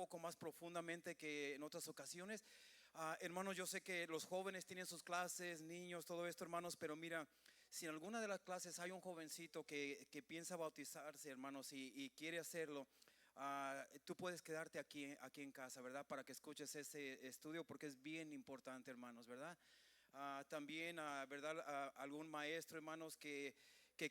poco más profundamente que en otras ocasiones. Hermanos, yo sé que los jóvenes tienen sus clases, niños, todo esto, hermanos, pero mira, si en alguna de las clases hay un jovencito que piensa bautizarse, hermanos, y quiere hacerlo, tú puedes quedarte aquí en casa, ¿verdad? Para que escuches ese estudio, porque es bien importante, hermanos, ¿verdad? También, ¿verdad? Algún maestro, hermanos, que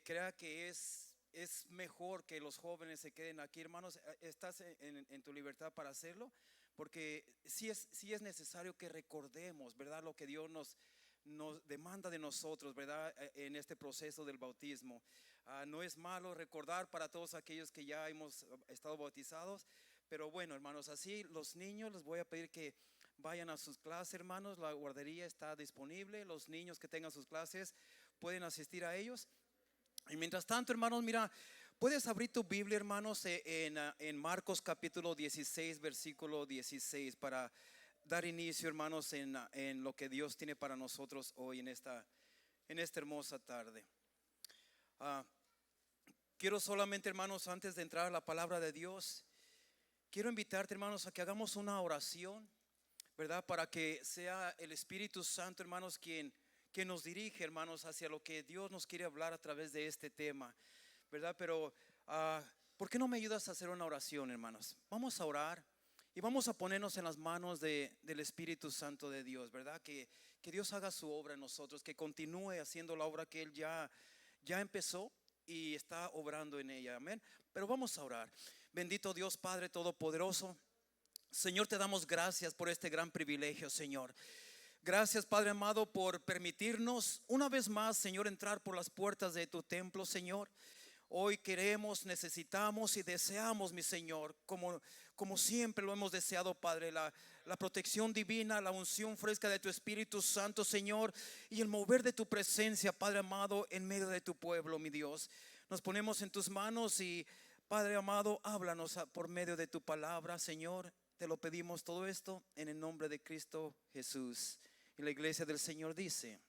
crea que es mejor que los jóvenes se queden aquí, hermanos, estás en tu libertad para hacerlo, porque sí es necesario que recordemos, ¿verdad? Lo que Dios nos demanda de nosotros, ¿verdad? En este proceso del bautismo. No es malo recordar para todos aquellos que ya hemos estado bautizados, pero bueno, hermanos, así los niños les voy a pedir que vayan a sus clases, hermanos. La guardería está disponible, los niños que tengan sus clases pueden asistir a ellos. Y mientras tanto, hermanos, mira, puedes abrir tu Biblia, hermanos, en Marcos capítulo 16, versículo 16, para dar inicio, hermanos, en lo que Dios tiene para nosotros hoy en esta hermosa tarde. Quiero solamente, hermanos, antes de entrar a la palabra de Dios, quiero invitarte, hermanos, a que hagamos una oración, ¿verdad? Para que sea el Espíritu Santo, hermanos, quien nos dirige, hermanos, hacia lo que Dios nos quiere hablar a través de este tema, ¿verdad? Pero, ¿por qué no me ayudas a hacer una oración, hermanos? Vamos a orar y vamos a ponernos en las manos del Espíritu Santo de Dios, ¿verdad? Que Dios haga su obra en nosotros, que continúe haciendo la obra que Él ya empezó y está obrando en ella, amén. Pero vamos a orar. Bendito Dios Padre Todopoderoso, Señor, te damos gracias por este gran privilegio, Señor. Gracias, Padre amado, por permitirnos una vez más, Señor, entrar por las puertas de tu templo, Señor. Hoy queremos, necesitamos y deseamos, mi Señor, como siempre lo hemos deseado, Padre, la protección divina, la unción fresca de tu Espíritu Santo, Señor, y el mover de tu presencia, Padre amado, en medio de tu pueblo, mi Dios. Nos ponemos en tus manos y, Padre amado, háblanos por medio de tu palabra, Señor. Te lo pedimos todo esto en el nombre de Cristo Jesús. Y la iglesia del Señor dice: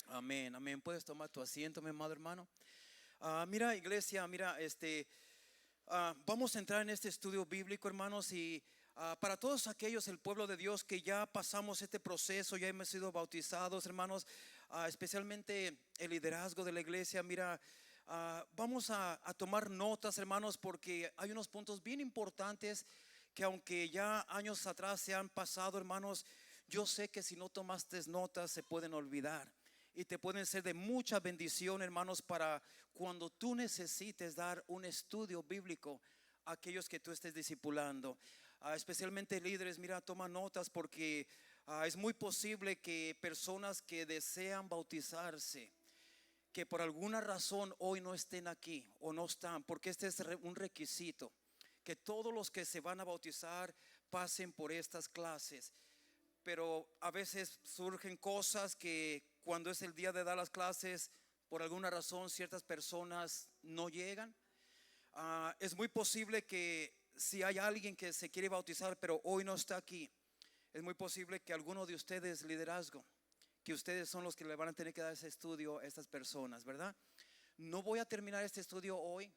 amén, amén. Puedes tomar tu asiento, mi amado hermano. Mira, iglesia, mira, vamos a entrar en este estudio bíblico, hermanos, y para todos aquellos, el pueblo de Dios, que ya pasamos este proceso, ya hemos sido bautizados, hermanos, especialmente el liderazgo de la iglesia, mira, vamos a tomar notas, hermanos, porque hay unos puntos bien importantes que, aunque ya años atrás se han pasado, hermanos, yo sé que si no tomaste notas se pueden olvidar y te pueden ser de mucha bendición, hermanos, para cuando tú necesites dar un estudio bíblico a aquellos que tú estés discipulando. Especialmente líderes, mira, toma notas, porque es muy posible que personas que desean bautizarse, que por alguna razón hoy no estén aquí o no están, porque este es un requisito, que todos los que se van a bautizar pasen por estas clases. Pero a veces surgen cosas que cuando es el día de dar las clases, por alguna razón ciertas personas no llegan. Es muy posible que si hay alguien que se quiere bautizar pero hoy no está aquí, es muy posible que alguno de ustedes, liderazgo, que ustedes son los que le van a tener que dar ese estudio a estas personas, ¿verdad? No voy a terminar este estudio hoy.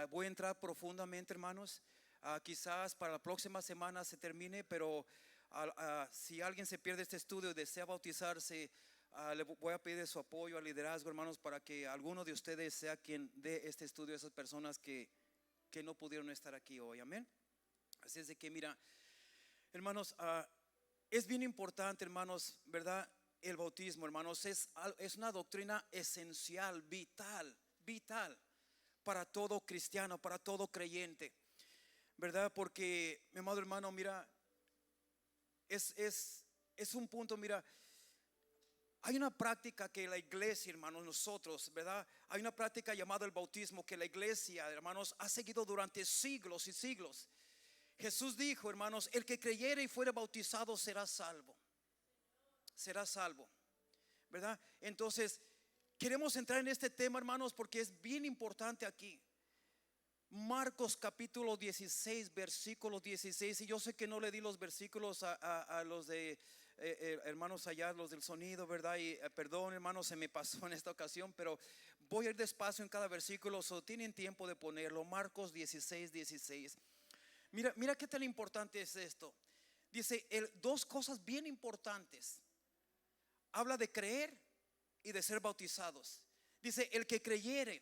Voy a entrar profundamente, hermanos. Quizás para la próxima semana se termine, pero si alguien se pierde este estudio y desea bautizarse, le voy a pedir su apoyo al liderazgo, hermanos, para que alguno de ustedes sea quien dé este estudio a esas personas que no pudieron estar aquí hoy, amén. Así es de que, mira, hermanos, es bien importante, hermanos, ¿verdad? El bautismo, hermanos, es una doctrina esencial, vital para todo cristiano, para todo creyente, ¿verdad? Porque, mi amado hermano, mira, es un punto, mira, hay una práctica que la iglesia, hermanos, nosotros, ¿verdad? Hay una práctica llamada el bautismo que la iglesia, hermanos, ha seguido durante siglos y siglos. Jesús dijo, hermanos, el que creyere y fuere bautizado será salvo. Será salvo, ¿verdad? Entonces, queremos entrar en este tema, hermanos, porque es bien importante aquí. Marcos capítulo 16, versículo 16. Y yo sé que no le di los versículos a los de hermanos allá, los del sonido, ¿verdad? Y perdón, hermanos, se me pasó en esta ocasión, pero voy a ir despacio en cada versículo, so tienen tiempo de ponerlo. Marcos 16, 16. Mira qué tan importante es esto. Dice dos cosas bien importantes. Habla de creer y de ser bautizados. Dice, el que creyere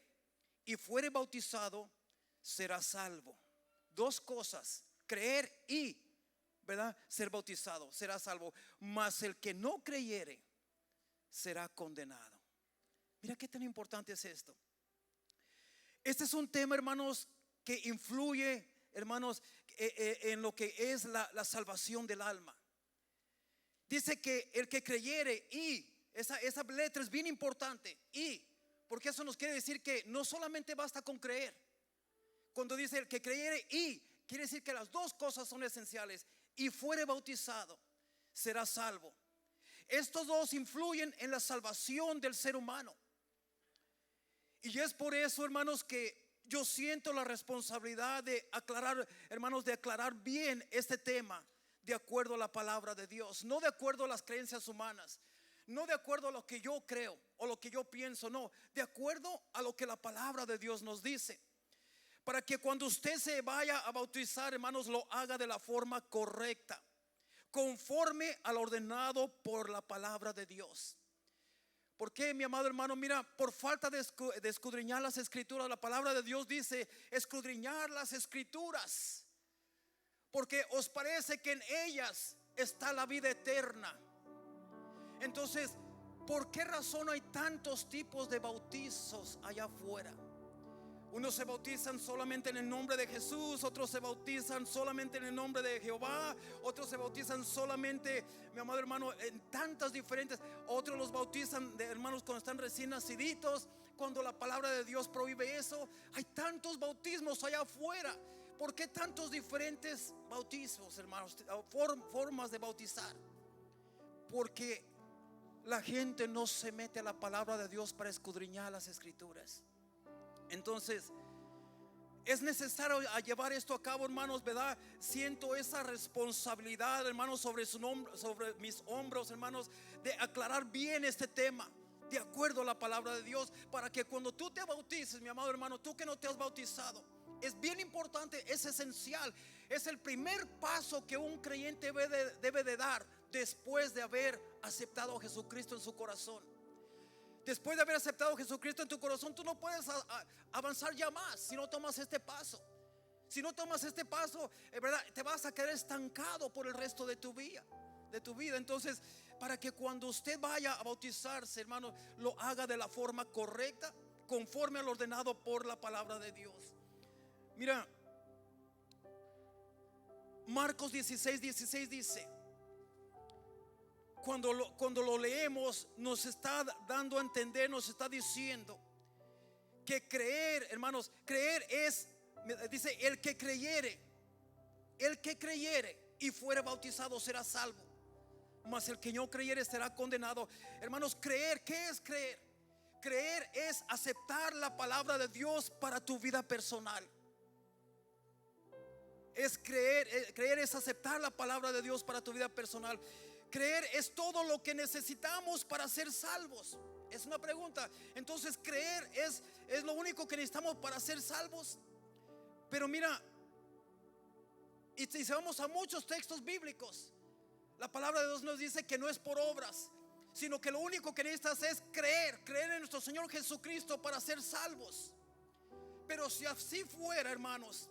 y fuere bautizado será salvo. Dos cosas, creer y, ¿verdad?, ser bautizado, será salvo. Mas el que no creyere será condenado. Mira qué tan importante es esto. Este es un tema, hermanos, que influye, hermanos, en lo que es la salvación del alma. Dice que el que creyere, y esa letra es bien importante, y porque eso nos quiere decir que no solamente basta con creer. Cuando dice el que creyere y, quiere decir que las dos cosas son esenciales. Y fuere bautizado será salvo. Estos dos influyen en la salvación del ser humano. Y es por eso, hermanos, que yo siento la responsabilidad de aclarar, hermanos, de aclarar bien este tema de acuerdo a la palabra de Dios, no de acuerdo a las creencias humanas, no de acuerdo a lo que yo creo o lo que yo pienso, no, de acuerdo a lo que la palabra de Dios nos dice. Para que cuando usted se vaya a bautizar, hermanos, lo haga de la forma correcta, conforme al ordenado por la palabra de Dios. ¿Por qué, mi amado hermano? Mira, por falta de escudriñar las escrituras, la palabra de Dios dice escudriñar las escrituras, porque os parece que en ellas está la vida eterna. Entonces, ¿por qué razón hay tantos tipos de bautizos allá afuera? Unos se bautizan solamente en el nombre de Jesús, otros se bautizan solamente en el nombre de Jehová, otros se bautizan solamente, mi amado hermano, en tantas diferentes. Otros los bautizan de hermanos cuando están recién naciditos, cuando la palabra de Dios prohíbe eso. Hay tantos bautismos allá afuera. ¿Por qué tantos diferentes bautismos, hermanos? Formas de bautizar. Porque la gente no se mete a la palabra de Dios para escudriñar las escrituras. Entonces es necesario llevar esto a cabo, hermanos, ¿verdad? Siento esa responsabilidad, hermanos, sobre mis hombros, hermanos, de aclarar bien este tema de acuerdo a la palabra de Dios, para que cuando tú te bautices, mi amado hermano, tú que no te has bautizado, es bien importante, es esencial, es el primer paso que un creyente debe de dar después de haber aceptado a Jesucristo en su corazón. Después de haber aceptado a Jesucristo en tu corazón, tú no puedes avanzar ya más si no tomas este paso. Si no tomas este paso, ¿verdad?, te vas a quedar estancado por el resto de tu vida. Entonces, para que cuando usted vaya a bautizarse, hermano, lo haga de la forma correcta, conforme al ordenado por la palabra de Dios. Mira, Marcos 16:16 dice, cuando lo leemos, nos está dando a entender, nos está diciendo que creer, hermanos, creer es, dice, el que creyere y fuere bautizado será salvo, mas el que no creyere será condenado. Hermanos, creer, ¿qué es creer? Creer es aceptar la palabra de Dios para tu vida personal. Es creer es aceptar la palabra de Dios para tu vida personal. Creer es todo lo que necesitamos para ser salvos. Es una pregunta. Entonces, creer es lo único que necesitamos para ser salvos. Pero mira, y si vamos a muchos textos bíblicos, la palabra de Dios nos dice que no es por obras, sino que lo único que necesitas es creer en nuestro Señor Jesucristo para ser salvos. Pero si así fuera, hermanos,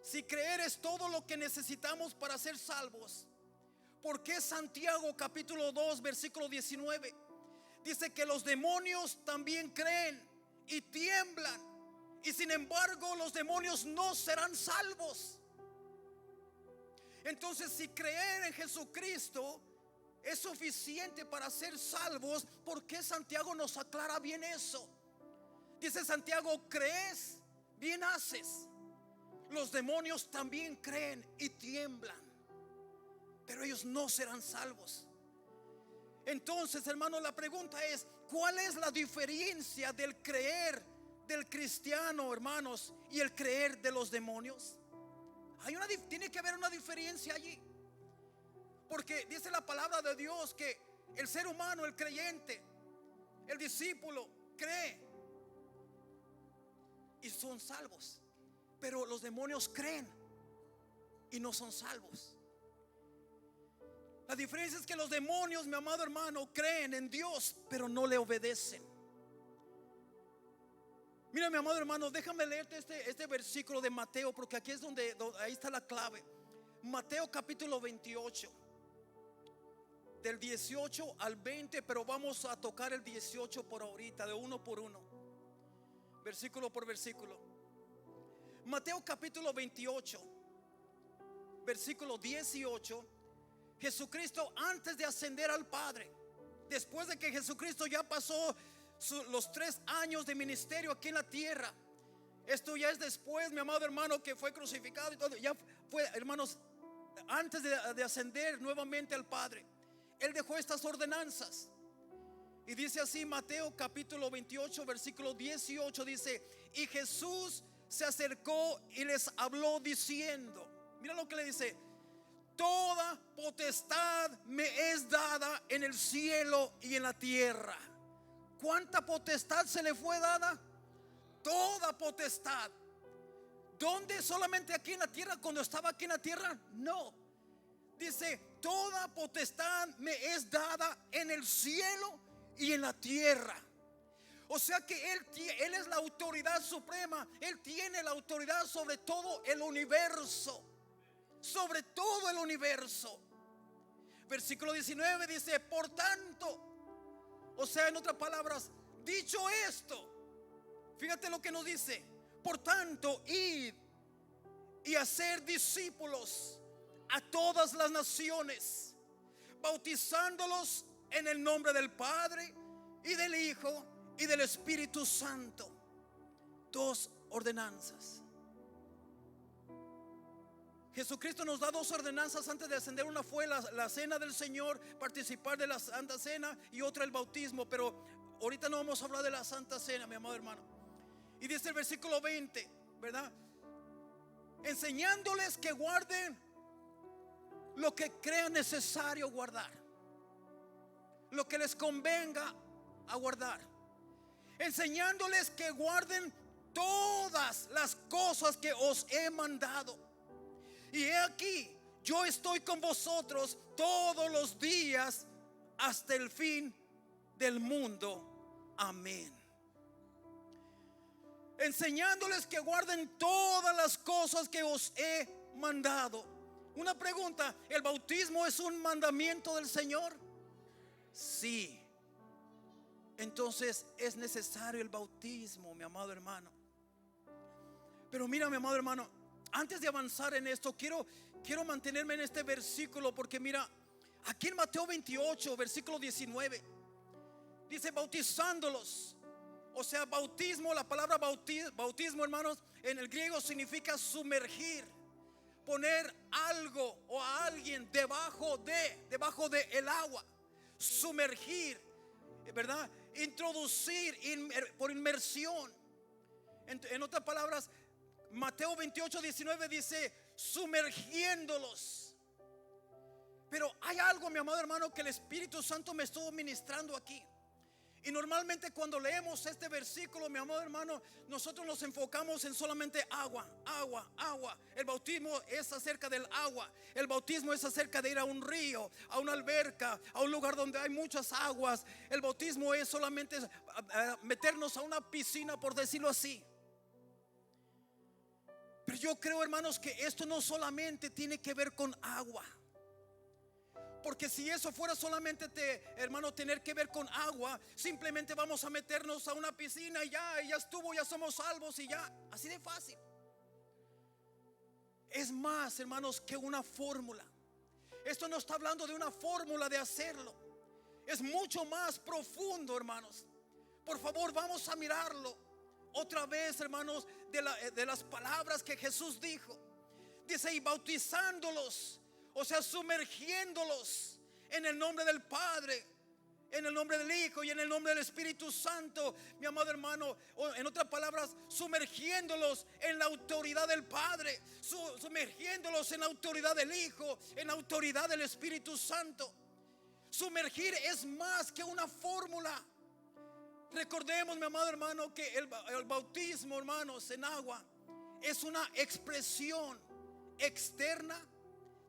si creer es todo lo que necesitamos para ser salvos, ¿por qué Santiago capítulo 2 versículo 19 dice que los demonios también creen y tiemblan, y sin embargo los demonios no serán salvos? Entonces, si creer en Jesucristo es suficiente para ser salvos, ¿por qué Santiago nos aclara bien eso? Dice Santiago, crees, bien haces. Los demonios también creen y tiemblan, pero ellos no serán salvos. Entonces, hermano, la pregunta es, ¿cuál es la diferencia del creer del cristiano, hermanos, y el creer de los demonios? Tiene que haber una diferencia allí, porque dice la palabra de Dios que el ser humano, el creyente, el discípulo, cree y son salvos, pero los demonios creen y no son salvos. La diferencia es que los demonios, mi amado hermano, creen en Dios, pero no le obedecen. Mira, mi amado hermano, déjame leerte este versículo de Mateo, porque aquí es donde ahí está la clave. Mateo capítulo 28, del 18 al 20, pero vamos a tocar el 18 por ahorita, de uno por uno, versículo por versículo. Mateo capítulo 28, versículo 18. Jesucristo, antes de ascender al Padre, después de que Jesucristo ya pasó los 3 años de ministerio aquí en la tierra, esto ya es después, mi amado hermano, que fue crucificado y todo, ya fue, hermanos, antes de ascender nuevamente al Padre, Él dejó estas ordenanzas. Y dice así, Mateo capítulo 28, versículo 18, dice: y Jesús se acercó y les habló diciendo, mira lo que le dice: toda potestad me es dada en el cielo y en la tierra. ¿Cuánta potestad se le fue dada? Toda potestad. ¿Dónde? ¿Solamente aquí en la tierra? Cuando estaba aquí en la tierra, no. Dice: toda potestad me es dada en el cielo y en la tierra. O sea que Él es la autoridad suprema. Él tiene la autoridad sobre todo el universo. Sobre todo el universo. Versículo 19 dice: por tanto, o sea, en otras palabras, dicho esto, fíjate lo que nos dice: por tanto, id y hacer discípulos a todas las naciones, bautizándolos en el nombre del Padre y del Hijo y del Espíritu Santo. 2 ordenanzas. Jesucristo nos da 2 ordenanzas antes de ascender. Una fue la cena del Señor, participar de la Santa Cena, y otra el bautismo. Pero ahorita no vamos a hablar de la Santa Cena, mi amado hermano. Y dice el versículo 20, ¿verdad? Enseñándoles que guarden lo que crean necesario guardar, lo que les convenga a guardar. Enseñándoles que guarden todas las cosas que os he mandado. Y he aquí, yo estoy con vosotros todos los días hasta el fin del mundo. Amén. Enseñándoles que guarden todas las cosas que os he mandado. Una pregunta: ¿el bautismo es un mandamiento del Señor? Sí. Entonces es necesario el bautismo, mi amado hermano. Pero mira, mi amado hermano, antes de avanzar en esto, quiero mantenerme en este versículo, porque mira, aquí en Mateo 28, versículo 19, dice: bautizándolos. O sea, bautismo, la palabra bautismo, hermanos, en el griego significa sumergir, poner algo o a alguien debajo de el agua, sumergir, ¿verdad? Introducir por inmersión. En otras palabras, Mateo 28, 19 dice: sumergiéndolos. Pero hay algo, mi amado hermano, que el Espíritu Santo me estuvo ministrando aquí. Y normalmente cuando leemos este versículo, mi amado hermano, nosotros nos enfocamos en solamente agua, agua, agua. El bautismo es acerca del agua. El bautismo es acerca de ir a un río, a una alberca, a un lugar donde hay muchas aguas. El bautismo es solamente meternos a una piscina, por decirlo así. Pero yo creo, hermanos, que esto no solamente tiene que ver con agua. Porque si eso fuera solamente, hermano, tener que ver con agua, simplemente vamos a meternos a una piscina y ya estuvo, ya somos salvos y ya, así de fácil. Es más, hermanos, que una fórmula. Esto no está hablando de una fórmula de hacerlo. Es mucho más profundo, hermanos. Por favor, vamos a mirarlo otra vez, hermanos, de las palabras que Jesús dijo. Dice: y bautizándolos, o sea, sumergiéndolos en el nombre del Padre, en el nombre del Hijo y en el nombre del Espíritu Santo, mi amado hermano. O en otras palabras, sumergiéndolos en la autoridad del Padre, sumergiéndolos en la autoridad del Hijo, en la autoridad del Espíritu Santo. Sumergir es más que una fórmula. Recordemos, mi amado hermano, que el bautismo, hermanos, en agua es una expresión externa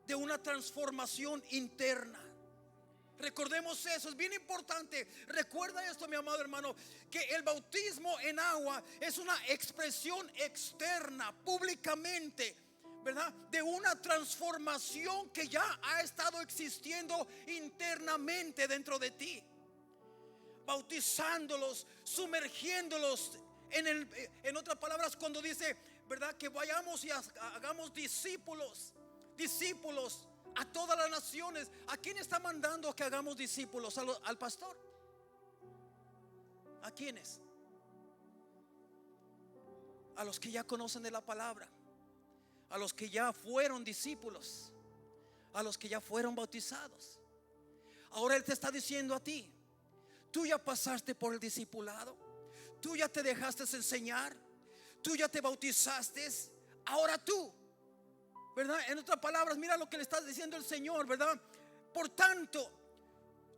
de una transformación interna. Recordemos eso, es bien importante. Recuerda esto, mi amado hermano, que el bautismo en agua es una expresión externa, públicamente, ¿verdad? De una transformación que ya ha estado existiendo internamente dentro de ti. Bautizándolos, sumergiéndolos en otras palabras, cuando dice, ¿verdad?, que vayamos y hagamos discípulos a todas las naciones. ¿A quién está mandando que hagamos discípulos? ¿Al pastor? ¿A quiénes? A los que ya conocen de la palabra, a los que ya fueron discípulos, a los que ya fueron bautizados. Ahora Él te está diciendo a ti: tú ya pasaste por el discipulado, tú ya te dejaste enseñar, tú ya te bautizaste. Ahora tú, ¿verdad? En otras palabras, mira lo que le está diciendo el Señor, ¿verdad? Por tanto,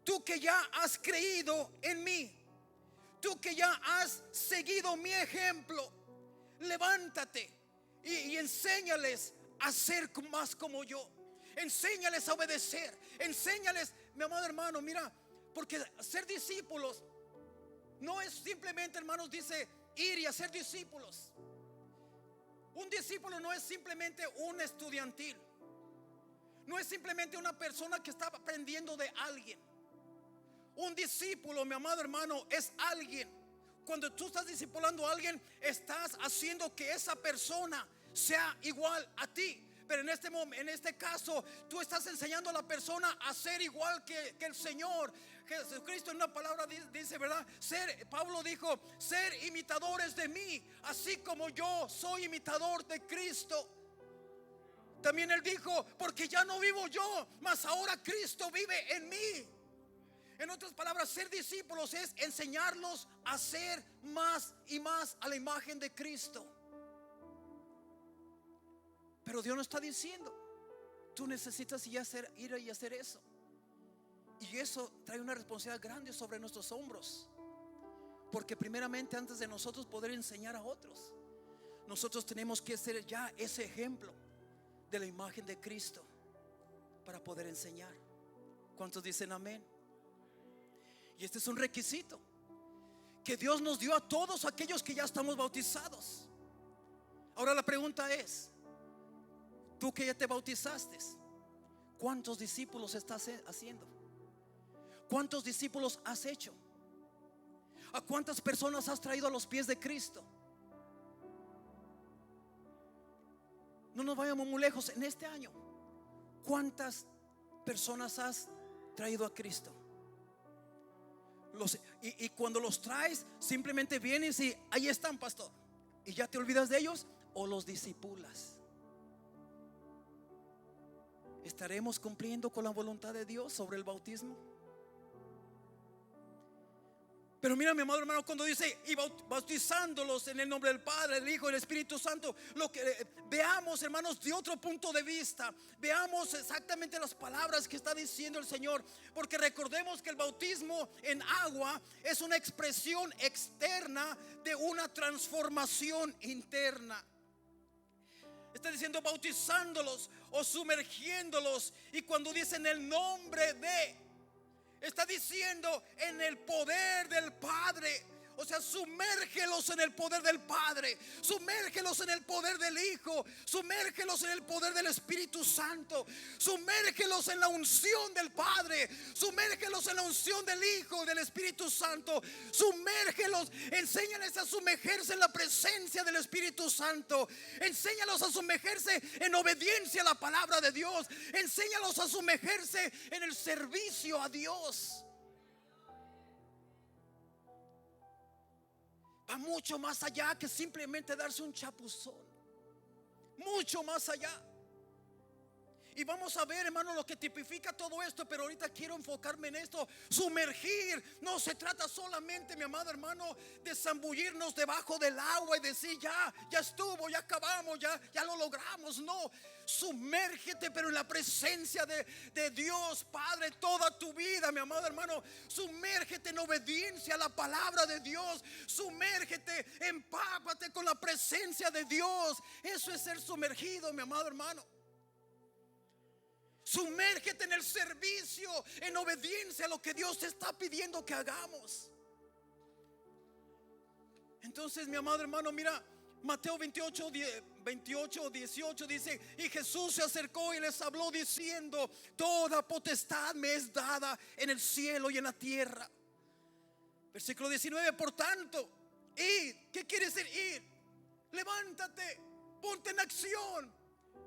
tú que ya has creído en mí, tú que ya has seguido mi ejemplo, levántate y enséñales a ser más como yo. Enséñales a obedecer. Enséñales, mi amado hermano, mira, porque ser discípulos no es simplemente, hermanos, dice ir y hacer discípulos. Un discípulo no es simplemente un estudiantil, no es simplemente una persona que está aprendiendo de alguien. Un discípulo, mi amado hermano, es alguien. Cuando tú estás discipulando a alguien, estás haciendo que esa persona sea igual a ti. Pero en este caso, tú estás enseñando a la persona a ser igual que el Señor Jesucristo. En una palabra dice, ¿verdad? Pablo dijo: ser imitadores de mí, así como yo soy imitador de Cristo. También Él dijo: porque ya no vivo yo, mas ahora Cristo vive en mí. En otras palabras, ser discípulos es enseñarlos a ser más y más a la imagen de Cristo. Pero Dios nos está diciendo: tú necesitas ir y hacer eso. Y eso trae una responsabilidad grande sobre nuestros hombros, porque primeramente, antes de nosotros poder enseñar a otros, nosotros tenemos que ser ya ese ejemplo de la imagen de Cristo para poder enseñar. ¿Cuántos dicen amén? Y este es un requisito que Dios nos dio a todos aquellos que ya estamos bautizados. Ahora la pregunta es: tú que ya te bautizaste, ¿cuántos discípulos estás haciendo? ¿Cuántos discípulos has hecho? ¿A cuántas personas has traído a los pies de Cristo? No nos vayamos muy lejos. En este año, ¿cuántas personas has traído a Cristo? Y cuando los traes, simplemente vienes y ahí están, pastor, y ya te olvidas de ellos, o los discipulas. ¿Estaremos cumpliendo con la voluntad de Dios sobre el bautismo? Pero mira, mi amado hermano, cuando dice y bautizándolos en el nombre del Padre, del Hijo y del Espíritu Santo, lo que veamos, hermanos, de otro punto de vista, veamos exactamente las palabras que está diciendo el Señor. Porque recordemos que el bautismo en agua es una expresión externa de una transformación interna. Está diciendo bautizándolos o sumergiéndolos. Y cuando dice en el nombre de, está diciendo en el poder del Padre. O sea, sumérgelos en el poder del Padre, sumérgelos en el poder del Hijo, sumérgelos en el poder del Espíritu Santo, sumérgelos en la unción del Padre, sumérgelos en la unción del Hijo, del Espíritu Santo, sumérgelos, enséñales a sumergerse en la presencia del Espíritu Santo, enséñalos a sumergerse en obediencia a la palabra de Dios, enséñalos a sumergerse en el servicio a Dios. Va mucho más allá que simplemente darse un chapuzón. Mucho más allá. Y vamos a ver, hermano, lo que tipifica todo esto. Pero ahorita quiero enfocarme en esto. Sumergir no se trata solamente, mi amado hermano, de zambullirnos debajo del agua y decir ya estuvo, ya acabamos, ya lo logramos. No, sumérgete, pero en la presencia de Dios Padre toda tu vida, mi amado hermano. Sumérgete en obediencia a la palabra de Dios. Sumérgete, empápate con la presencia de Dios. Eso es ser sumergido, mi amado hermano. Sumérgete en el servicio, en obediencia a lo que Dios te está pidiendo que hagamos. Entonces, mi amado hermano, mira, Mateo 28, 18 dice: y Jesús se acercó y les habló diciendo: toda potestad me es dada en el cielo y en la tierra. Versículo 19: por tanto, id. ¿Qué quiere decir ir? Levántate, ponte en acción,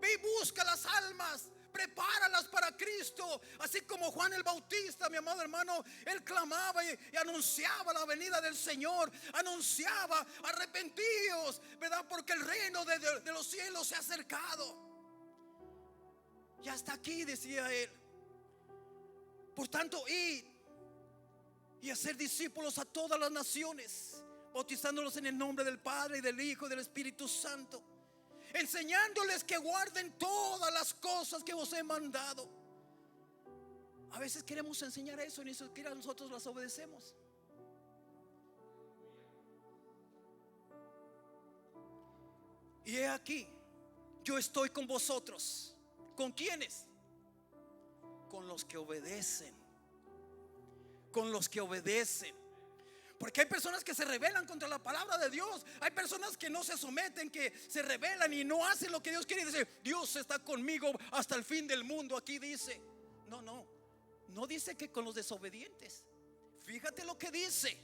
ve y busca las almas, prepáralas para Cristo. Así como Juan el Bautista, mi amado hermano, él clamaba y anunciaba la venida del Señor, anunciaba: arrepentíos, ¿verdad? Porque el reino de los cielos se ha acercado. Y hasta aquí decía él. Por tanto, id y hacer discípulos a todas las naciones, bautizándolos en el nombre del Padre y del Hijo y del Espíritu Santo, enseñándoles que guarden todas las cosas que os he mandado. A veces queremos enseñar eso y ni siquiera nosotros las obedecemos. Y he aquí, yo estoy con vosotros. ¿Con quiénes? Con los que obedecen. Con los que obedecen. Porque hay personas que se rebelan contra la palabra de Dios. Hay personas que no se someten, que se rebelan y no hacen lo que Dios quiere. Y dice: Dios está conmigo hasta el fin del mundo. Aquí dice, no dice que con los desobedientes. Fíjate lo que dice: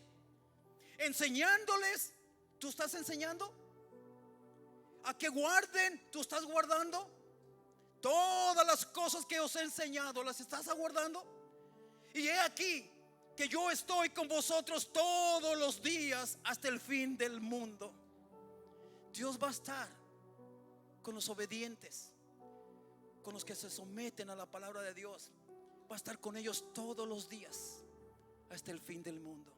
enseñándoles. ¿Tú estás enseñando? A que guarden. ¿Tú estás guardando? Todas las cosas que os he enseñado, ¿las estás aguardando? Y he aquí que yo estoy con vosotros todos los días hasta el fin del mundo. Dios va a estar con los obedientes, con los que se someten a la palabra de Dios. Va a estar con ellos todos los días hasta el fin del mundo.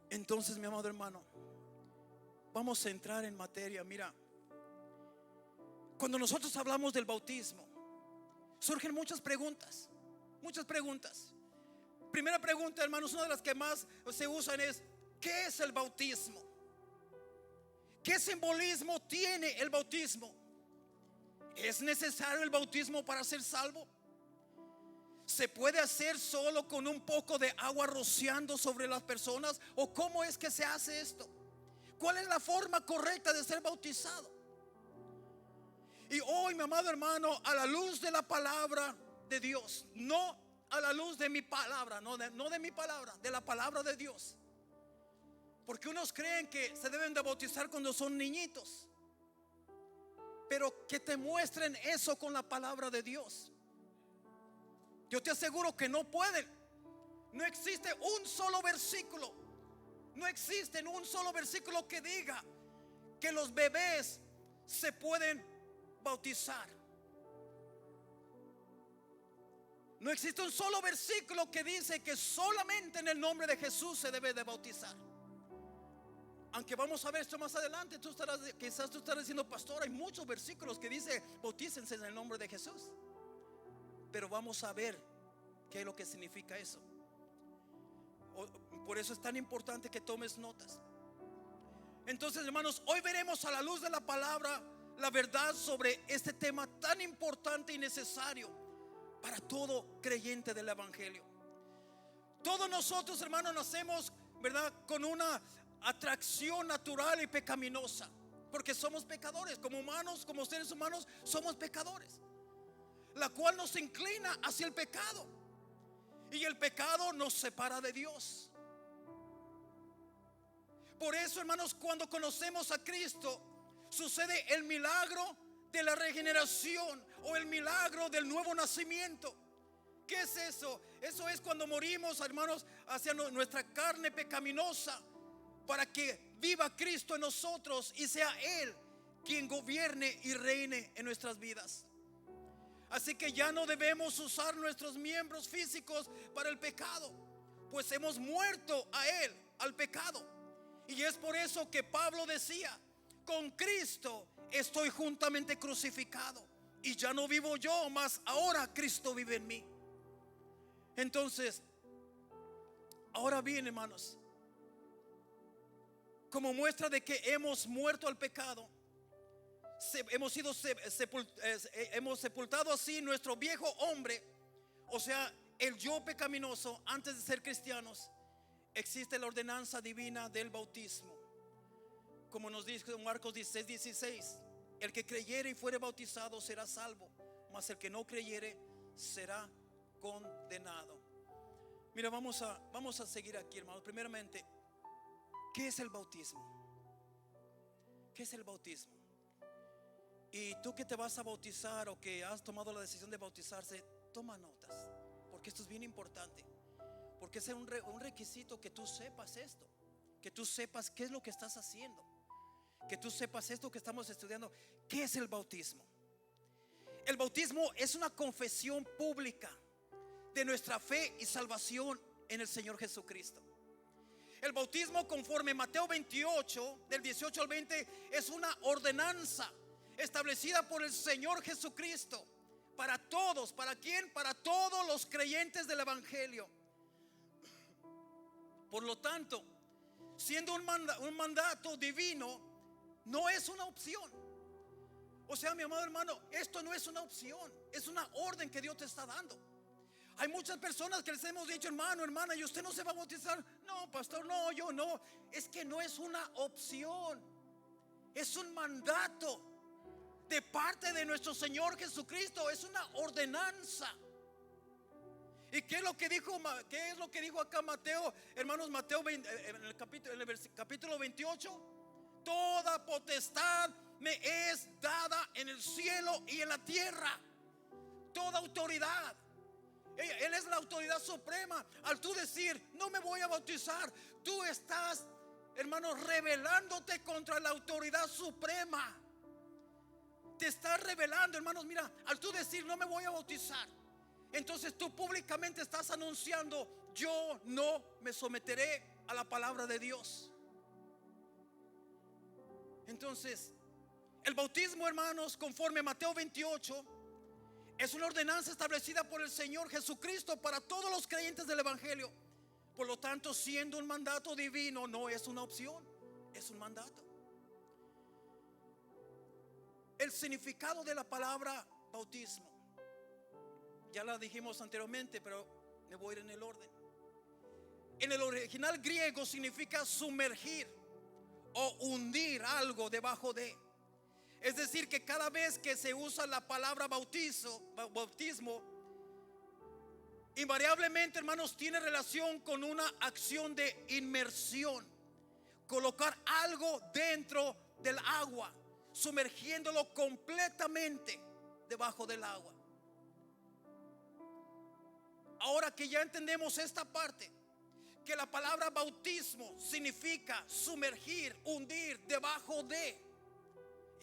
Entonces, mi amado hermano, vamos a entrar en materia. Mira, cuando nosotros hablamos del bautismo, surgen muchas preguntas. Primera pregunta, hermanos, una de las que más se usan es: ¿qué es el bautismo? ¿Qué simbolismo tiene el bautismo? ¿Es necesario el bautismo para ser salvo? ¿Se puede hacer solo con un poco de agua rociando sobre las personas? ¿O cómo es que se hace esto? ¿Cuál es la forma correcta de ser bautizado? Y hoy, mi amado hermano, a la luz de la palabra de Dios, no a la luz de mi palabra, no de mi palabra, de la palabra de Dios. Porque unos creen que se deben de bautizar cuando son niñitos, pero que te muestren eso con la palabra de Dios. Yo te aseguro que no pueden. No existe un solo versículo. No existe un solo versículo que diga que los bebés se pueden bautizar. No existe un solo versículo que dice que solamente en el nombre de Jesús se debe de bautizar. Aunque vamos a ver esto más adelante, quizás tú estarás diciendo: pastor, hay muchos versículos que dice bautícense en el nombre de Jesús. Pero vamos a ver qué es lo que significa eso. Por eso es tan importante que tomes notas. Entonces, hermanos, hoy veremos a la luz de la palabra la verdad sobre este tema tan importante y necesario para todo creyente del evangelio. Todos nosotros, hermanos, nacemos, ¿verdad?, con una atracción natural y pecaminosa, porque somos pecadores. Como humanos, como seres humanos, somos pecadores, la cual nos inclina hacia el pecado, y el pecado nos separa de Dios. Por eso, hermanos, cuando conocemos a Cristo, sucede el milagro de la regeneración o el milagro del nuevo nacimiento. ¿Qué es eso? Eso es cuando morimos, hermanos, hacia nuestra carne pecaminosa, para que viva Cristo en nosotros y sea Él quien gobierne y reine en nuestras vidas. Así que ya no debemos usar nuestros miembros físicos para el pecado, pues hemos muerto a él, al pecado. Y es por eso que Pablo decía: con Cristo estoy juntamente crucificado, y ya no vivo yo, mas ahora Cristo vive en mí. Entonces, ahora bien, hermanos, como muestra de que hemos muerto al pecado, hemos sepultado así nuestro viejo hombre, o sea, el yo pecaminoso. Antes de ser cristianos, existe la ordenanza divina del bautismo, como nos dice en Marcos 16:16: el que creyere y fuere bautizado será salvo, mas el que no creyere será condenado. Mira, vamos a seguir aquí, hermanos. Primeramente, ¿qué es el bautismo? ¿Qué es el bautismo? Y tú que te vas a bautizar o que has tomado la decisión de bautizarse, toma notas, porque esto es bien importante. Porque es un requisito que tú sepas esto, que tú sepas qué es lo que estás haciendo, que tú sepas esto que estamos estudiando. ¿Qué es el bautismo? El bautismo es una confesión pública de nuestra fe y salvación en el Señor Jesucristo. El bautismo, conforme Mateo 28 del 18 al 20, es una ordenanza establecida por el Señor Jesucristo para todos. ¿Para quién? Para todos los creyentes del Evangelio. Por lo tanto, siendo un mandato divino, no es una opción. O sea, mi amado hermano, esto no es una opción, es una orden que Dios te está dando. Hay muchas personas que les hemos dicho: hermano, hermana, ¿y usted no se va a bautizar? No, pastor, no, yo no. Es que no es una opción, es un mandato de parte de nuestro Señor Jesucristo. Es una ordenanza. ¿Y qué es lo que dijo acá Mateo, hermanos? Mateo 20, en el capítulo 28: toda potestad me es dada en el cielo y en la tierra. Toda autoridad. Él es la autoridad suprema. Al tú decir: no me voy a bautizar, tú estás, hermanos, rebelándote contra la autoridad suprema. Te estás rebelando, hermanos. Mira, al tú decir: no me voy a bautizar, entonces tú públicamente estás anunciando: yo no me someteré a la palabra de Dios. Entonces, el bautismo, hermanos, conforme a Mateo 28, es una ordenanza establecida por el Señor Jesucristo para todos los creyentes del Evangelio. Por lo tanto, siendo un mandato divino, no es una opción, es un mandato. El significado de la palabra bautismo ya la dijimos anteriormente, pero me voy a ir en el orden. En el original griego significa sumergir o hundir algo debajo de. Es decir, que cada vez que se usa la palabra bautismo, invariablemente, hermanos, tiene relación con una acción de inmersión. Colocar algo dentro del agua, sumergiéndolo completamente debajo del agua. Ahora que ya entendemos esta parte, que la palabra bautismo significa sumergir, hundir debajo de.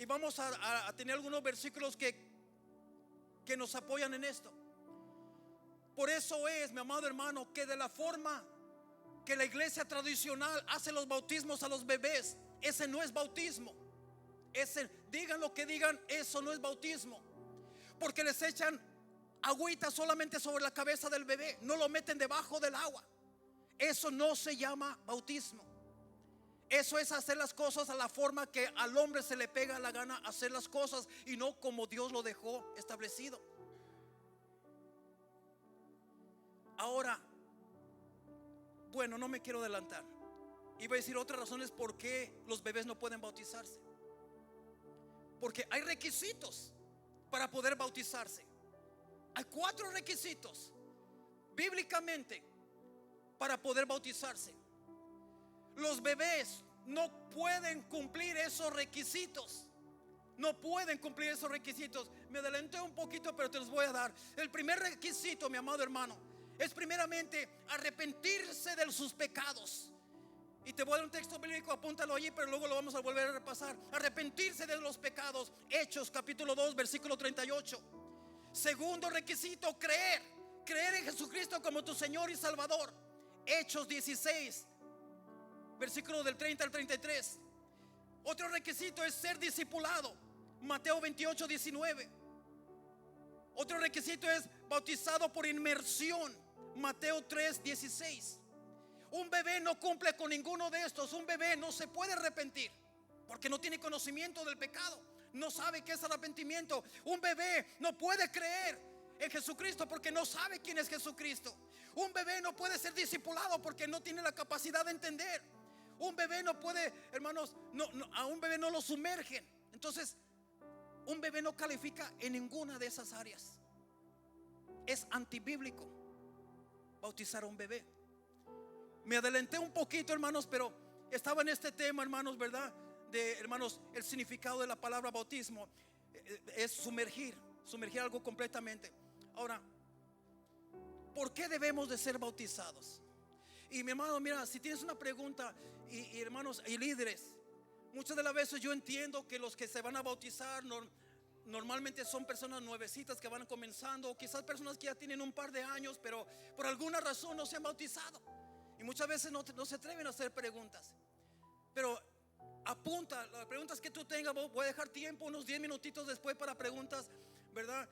Y vamos a tener algunos versículos que nos apoyan en esto. Por eso es, mi amado hermano, que de la forma que la iglesia tradicional hace los bautismos a los bebés, ese no es bautismo. Digan lo que digan, eso no es bautismo. Porque les echan agüita solamente sobre la cabeza del bebé, no lo meten debajo del agua. Eso no se llama bautismo. Eso es hacer las cosas a la forma que al hombre se le pega la gana hacer las cosas, y no como Dios lo dejó establecido. Ahora, bueno, no me quiero adelantar. Iba a decir otras razones por qué los bebés no pueden bautizarse. Porque hay requisitos para poder bautizarse. Hay 4 requisitos bíblicamente para poder bautizarse. Los bebés no pueden cumplir esos requisitos. No pueden cumplir esos requisitos. Me adelanté un poquito, pero te los voy a dar. El primer requisito, mi amado hermano, es primeramente arrepentirse de sus pecados. Y te voy a dar un texto bíblico, apúntalo allí, pero luego lo vamos a volver a repasar. Arrepentirse de los pecados. Hechos capítulo 2 versículo 38. Segundo requisito, creer en Jesucristo como tu Señor y Salvador. Hechos 16 versículo del 30 al 33. Otro requisito es ser discipulado. Mateo 28, 19. Otro requisito es bautizado por inmersión. Mateo 3, 16. Un bebé no cumple con ninguno de estos. Un bebé no se puede arrepentir porque no tiene conocimiento del pecado. no sabe qué es arrepentimiento. Un bebé no puede creer en Jesucristo porque no sabe quién es Jesucristo. Un bebé no puede ser discipulado porque no tiene la capacidad de entender. Un bebé no puede, hermanos, a un bebé no lo sumergen. Entonces, un bebé no califica en ninguna de esas áreas. Es antibíblico bautizar a un bebé. Me adelanté un poquito, hermanos, pero estaba en este tema, hermanos, ¿verdad? Hermanos, el significado de la palabra bautismo es sumergir algo completamente. Ahora, ¿por qué debemos de ser bautizados? Y mi hermano, mira, si tienes una pregunta, y hermanos y líderes, muchas de las veces yo entiendo que los que se van a bautizar normalmente son personas nuevecitas que van comenzando, o quizás personas que ya tienen un par de años, pero por alguna razón no se han bautizado. Y muchas veces no se atreven a hacer preguntas. Pero apunta las preguntas que tú tengas. Voy a dejar tiempo, unos 10 minutitos después para preguntas, ¿verdad?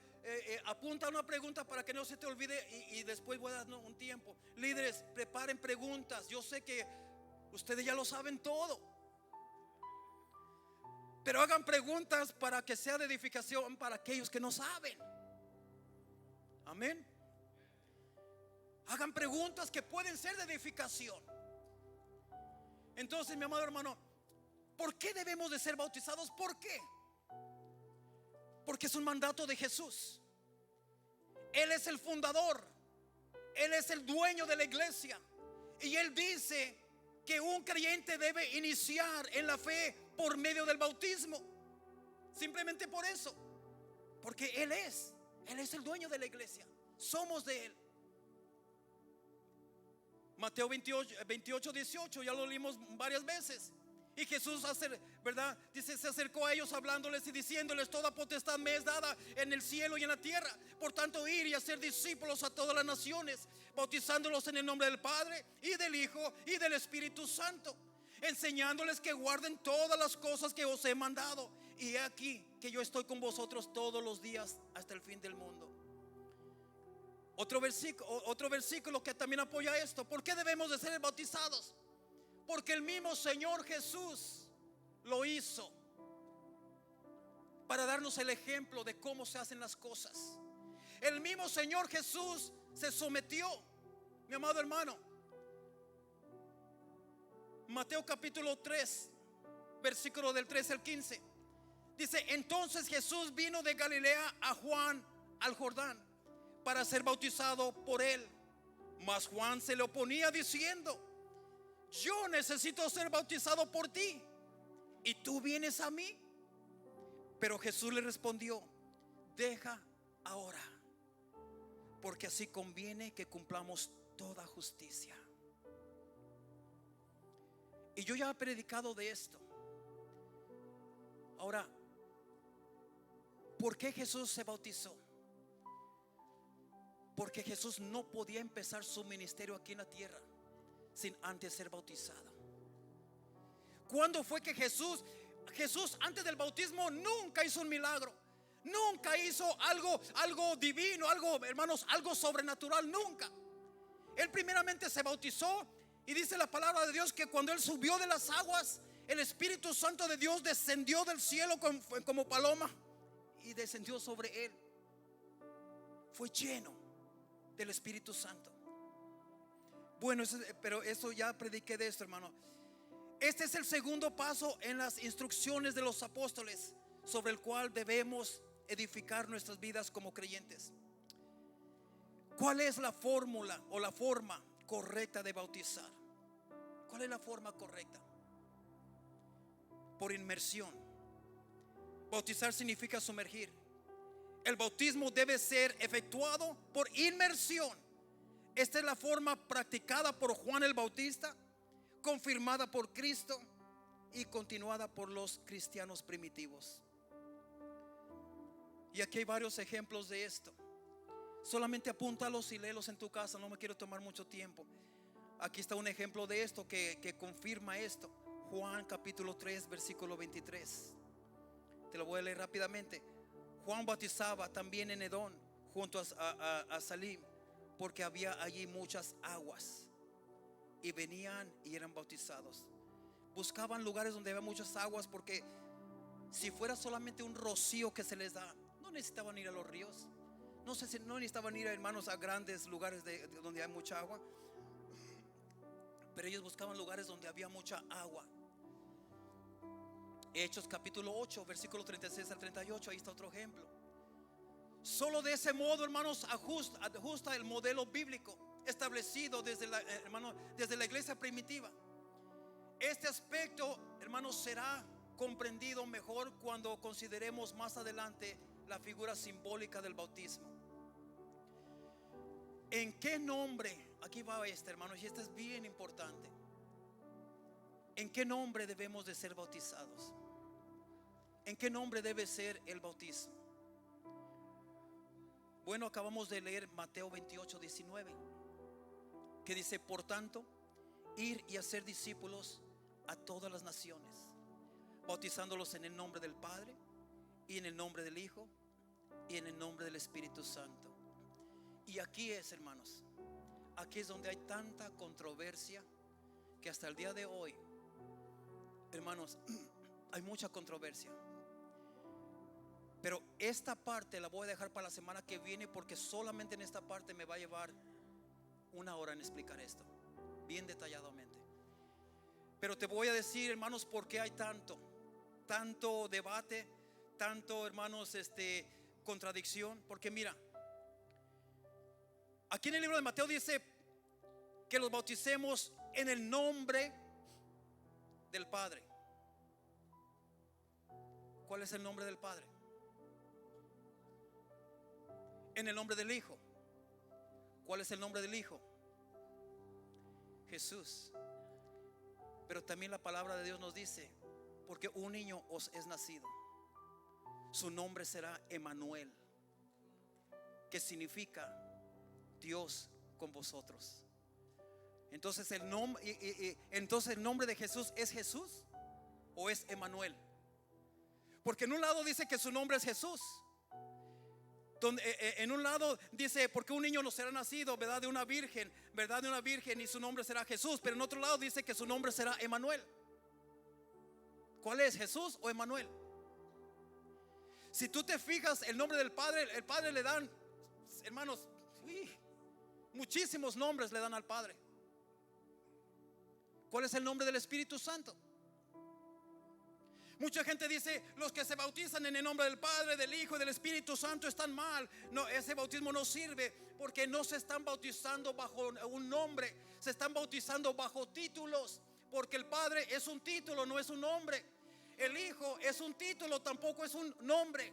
Apunta una pregunta para que no se te olvide, y después voy a dar un tiempo. Líderes, preparen preguntas. Yo sé que ustedes ya lo saben todo, pero hagan preguntas para que sea de edificación para aquellos que no saben. Amén. Hagan preguntas que pueden ser de edificación. Entonces, mi amado hermano, ¿por qué debemos de ser bautizados? ¿Por qué? Porque es un mandato de Jesús. Él es el fundador, Él es el dueño de la iglesia, y Él dice que un creyente debe iniciar en la fe por medio del bautismo. Simplemente por eso, porque Él es el dueño de la iglesia. Somos de Él. Mateo 28, 18, ya lo leímos varias veces. Y Jesús ¿verdad? Dice, se acercó a ellos hablándoles y diciéndoles: toda potestad me es dada en el cielo y en la tierra. Por tanto, ir y hacer discípulos a todas las naciones, bautizándolos en el nombre del Padre y del Hijo y del Espíritu Santo, enseñándoles que guarden todas las cosas que os he mandado. Y he aquí que yo estoy con vosotros todos los días hasta el fin del mundo. Otro versículo que también apoya esto. ¿Por qué debemos de ser bautizados? Porque el mismo Señor Jesús lo hizo para darnos el ejemplo de cómo se hacen las cosas. El mismo Señor Jesús se sometió, mi amado hermano. Mateo capítulo 3, versículo del 13 al 15. Dice: entonces Jesús vino de Galilea a Juan al Jordán para ser bautizado por él. Mas Juan se le oponía diciendo: yo necesito ser bautizado por ti, ¿y tú vienes a mí? Pero Jesús le respondió: deja ahora, porque así conviene que cumplamos toda justicia. Y yo ya he predicado de esto. Ahora, ¿por qué Jesús se bautizó? Porque Jesús no podía empezar su ministerio aquí en la tierra sin antes ser bautizado. ¿Cuándo fue que Jesús antes del bautismo nunca hizo un milagro? Nunca hizo algo divino, hermanos, algo sobrenatural, nunca. Él primeramente se bautizó, y dice la palabra de Dios que cuando él subió de las aguas, el Espíritu Santo de Dios descendió del cielo como paloma y descendió sobre él. Fue lleno del Espíritu Santo. Bueno, pero eso ya prediqué de esto, hermano. Este es el segundo paso en las instrucciones de los apóstoles, sobre el cual debemos edificar nuestras vidas como creyentes. ¿Cuál es la fórmula o la forma correcta de bautizar? ¿Cuál es la forma correcta? Por inmersión. Bautizar significa sumergir. El bautismo debe ser efectuado por inmersión. Esta es la forma practicada por Juan el Bautista, confirmada por Cristo y continuada por los cristianos primitivos. Y aquí hay varios ejemplos de esto. Solamente apúntalos y léelos en tu casa, no me quiero tomar mucho tiempo. Aquí está un ejemplo de esto que confirma esto. Juan capítulo 3, versículo 23. Te lo voy a leer rápidamente. Juan bautizaba también en Edón, junto a Salim, porque había allí muchas aguas, y venían y eran bautizados. Buscaban lugares donde había muchas aguas, porque si fuera solamente un rocío que se les da, no necesitaban ir a los ríos. No sé si no necesitaban ir, hermanos, a grandes lugares donde hay mucha agua. Pero ellos buscaban lugares donde había mucha agua. Hechos capítulo 8, versículo 36 al 38. Ahí está otro ejemplo. Solo de ese modo, hermanos, ajusta el modelo bíblico establecido desde la iglesia primitiva. Este aspecto, hermanos, será comprendido mejor cuando consideremos más adelante la figura simbólica del bautismo. ¿En qué nombre? Aquí va hermanos, y este es bien importante. ¿En qué nombre debemos de ser bautizados? ¿En qué nombre debe ser el bautismo? Bueno, acabamos de leer Mateo 28, 19, que dice: por tanto, ir y hacer discípulos a todas las naciones, bautizándolos en el nombre del Padre, y en el nombre del Hijo, y en el nombre del Espíritu Santo. Y aquí es, hermanos, aquí es donde hay tanta controversia, que hasta el día de hoy, hermanos, hay mucha controversia. Pero esta parte la voy a dejar para la semana que viene, porque solamente en esta parte me va a llevar una hora en explicar esto bien detalladamente. Pero te voy a decir, hermanos, por qué hay tanto debate, tanto, hermanos, contradicción. Porque mira, aquí en el libro de Mateo dice que los bauticemos en el nombre del Padre. ¿Cuál es el nombre del Padre? En el nombre del Hijo. ¿Cuál es el nombre del Hijo? Jesús. Pero también la palabra de Dios nos dice: porque un niño os es nacido, su nombre será Emmanuel, que significa Dios con vosotros. Entonces el nombre de Jesús, ¿es Jesús o es Emmanuel? Porque en un lado dice que su nombre es Jesús, en un lado dice: porque un niño nos será nacido, ¿verdad? De una virgen, ¿verdad? De una virgen, y su nombre será Jesús. Pero en otro lado dice que su nombre será Emmanuel. ¿Cuál es, Jesús o Emmanuel? Si tú te fijas, el nombre del Padre, el Padre le dan, hermanos, muchísimos nombres le dan al Padre. ¿Cuál es el nombre del Espíritu Santo? Mucha gente dice: los que se bautizan en el nombre del Padre, del Hijo y del Espíritu Santo están mal. No, ese bautismo no sirve, porque no se están bautizando bajo un nombre, se están bautizando bajo títulos. Porque el Padre es un título, no es un nombre. El Hijo es un título, tampoco es un nombre.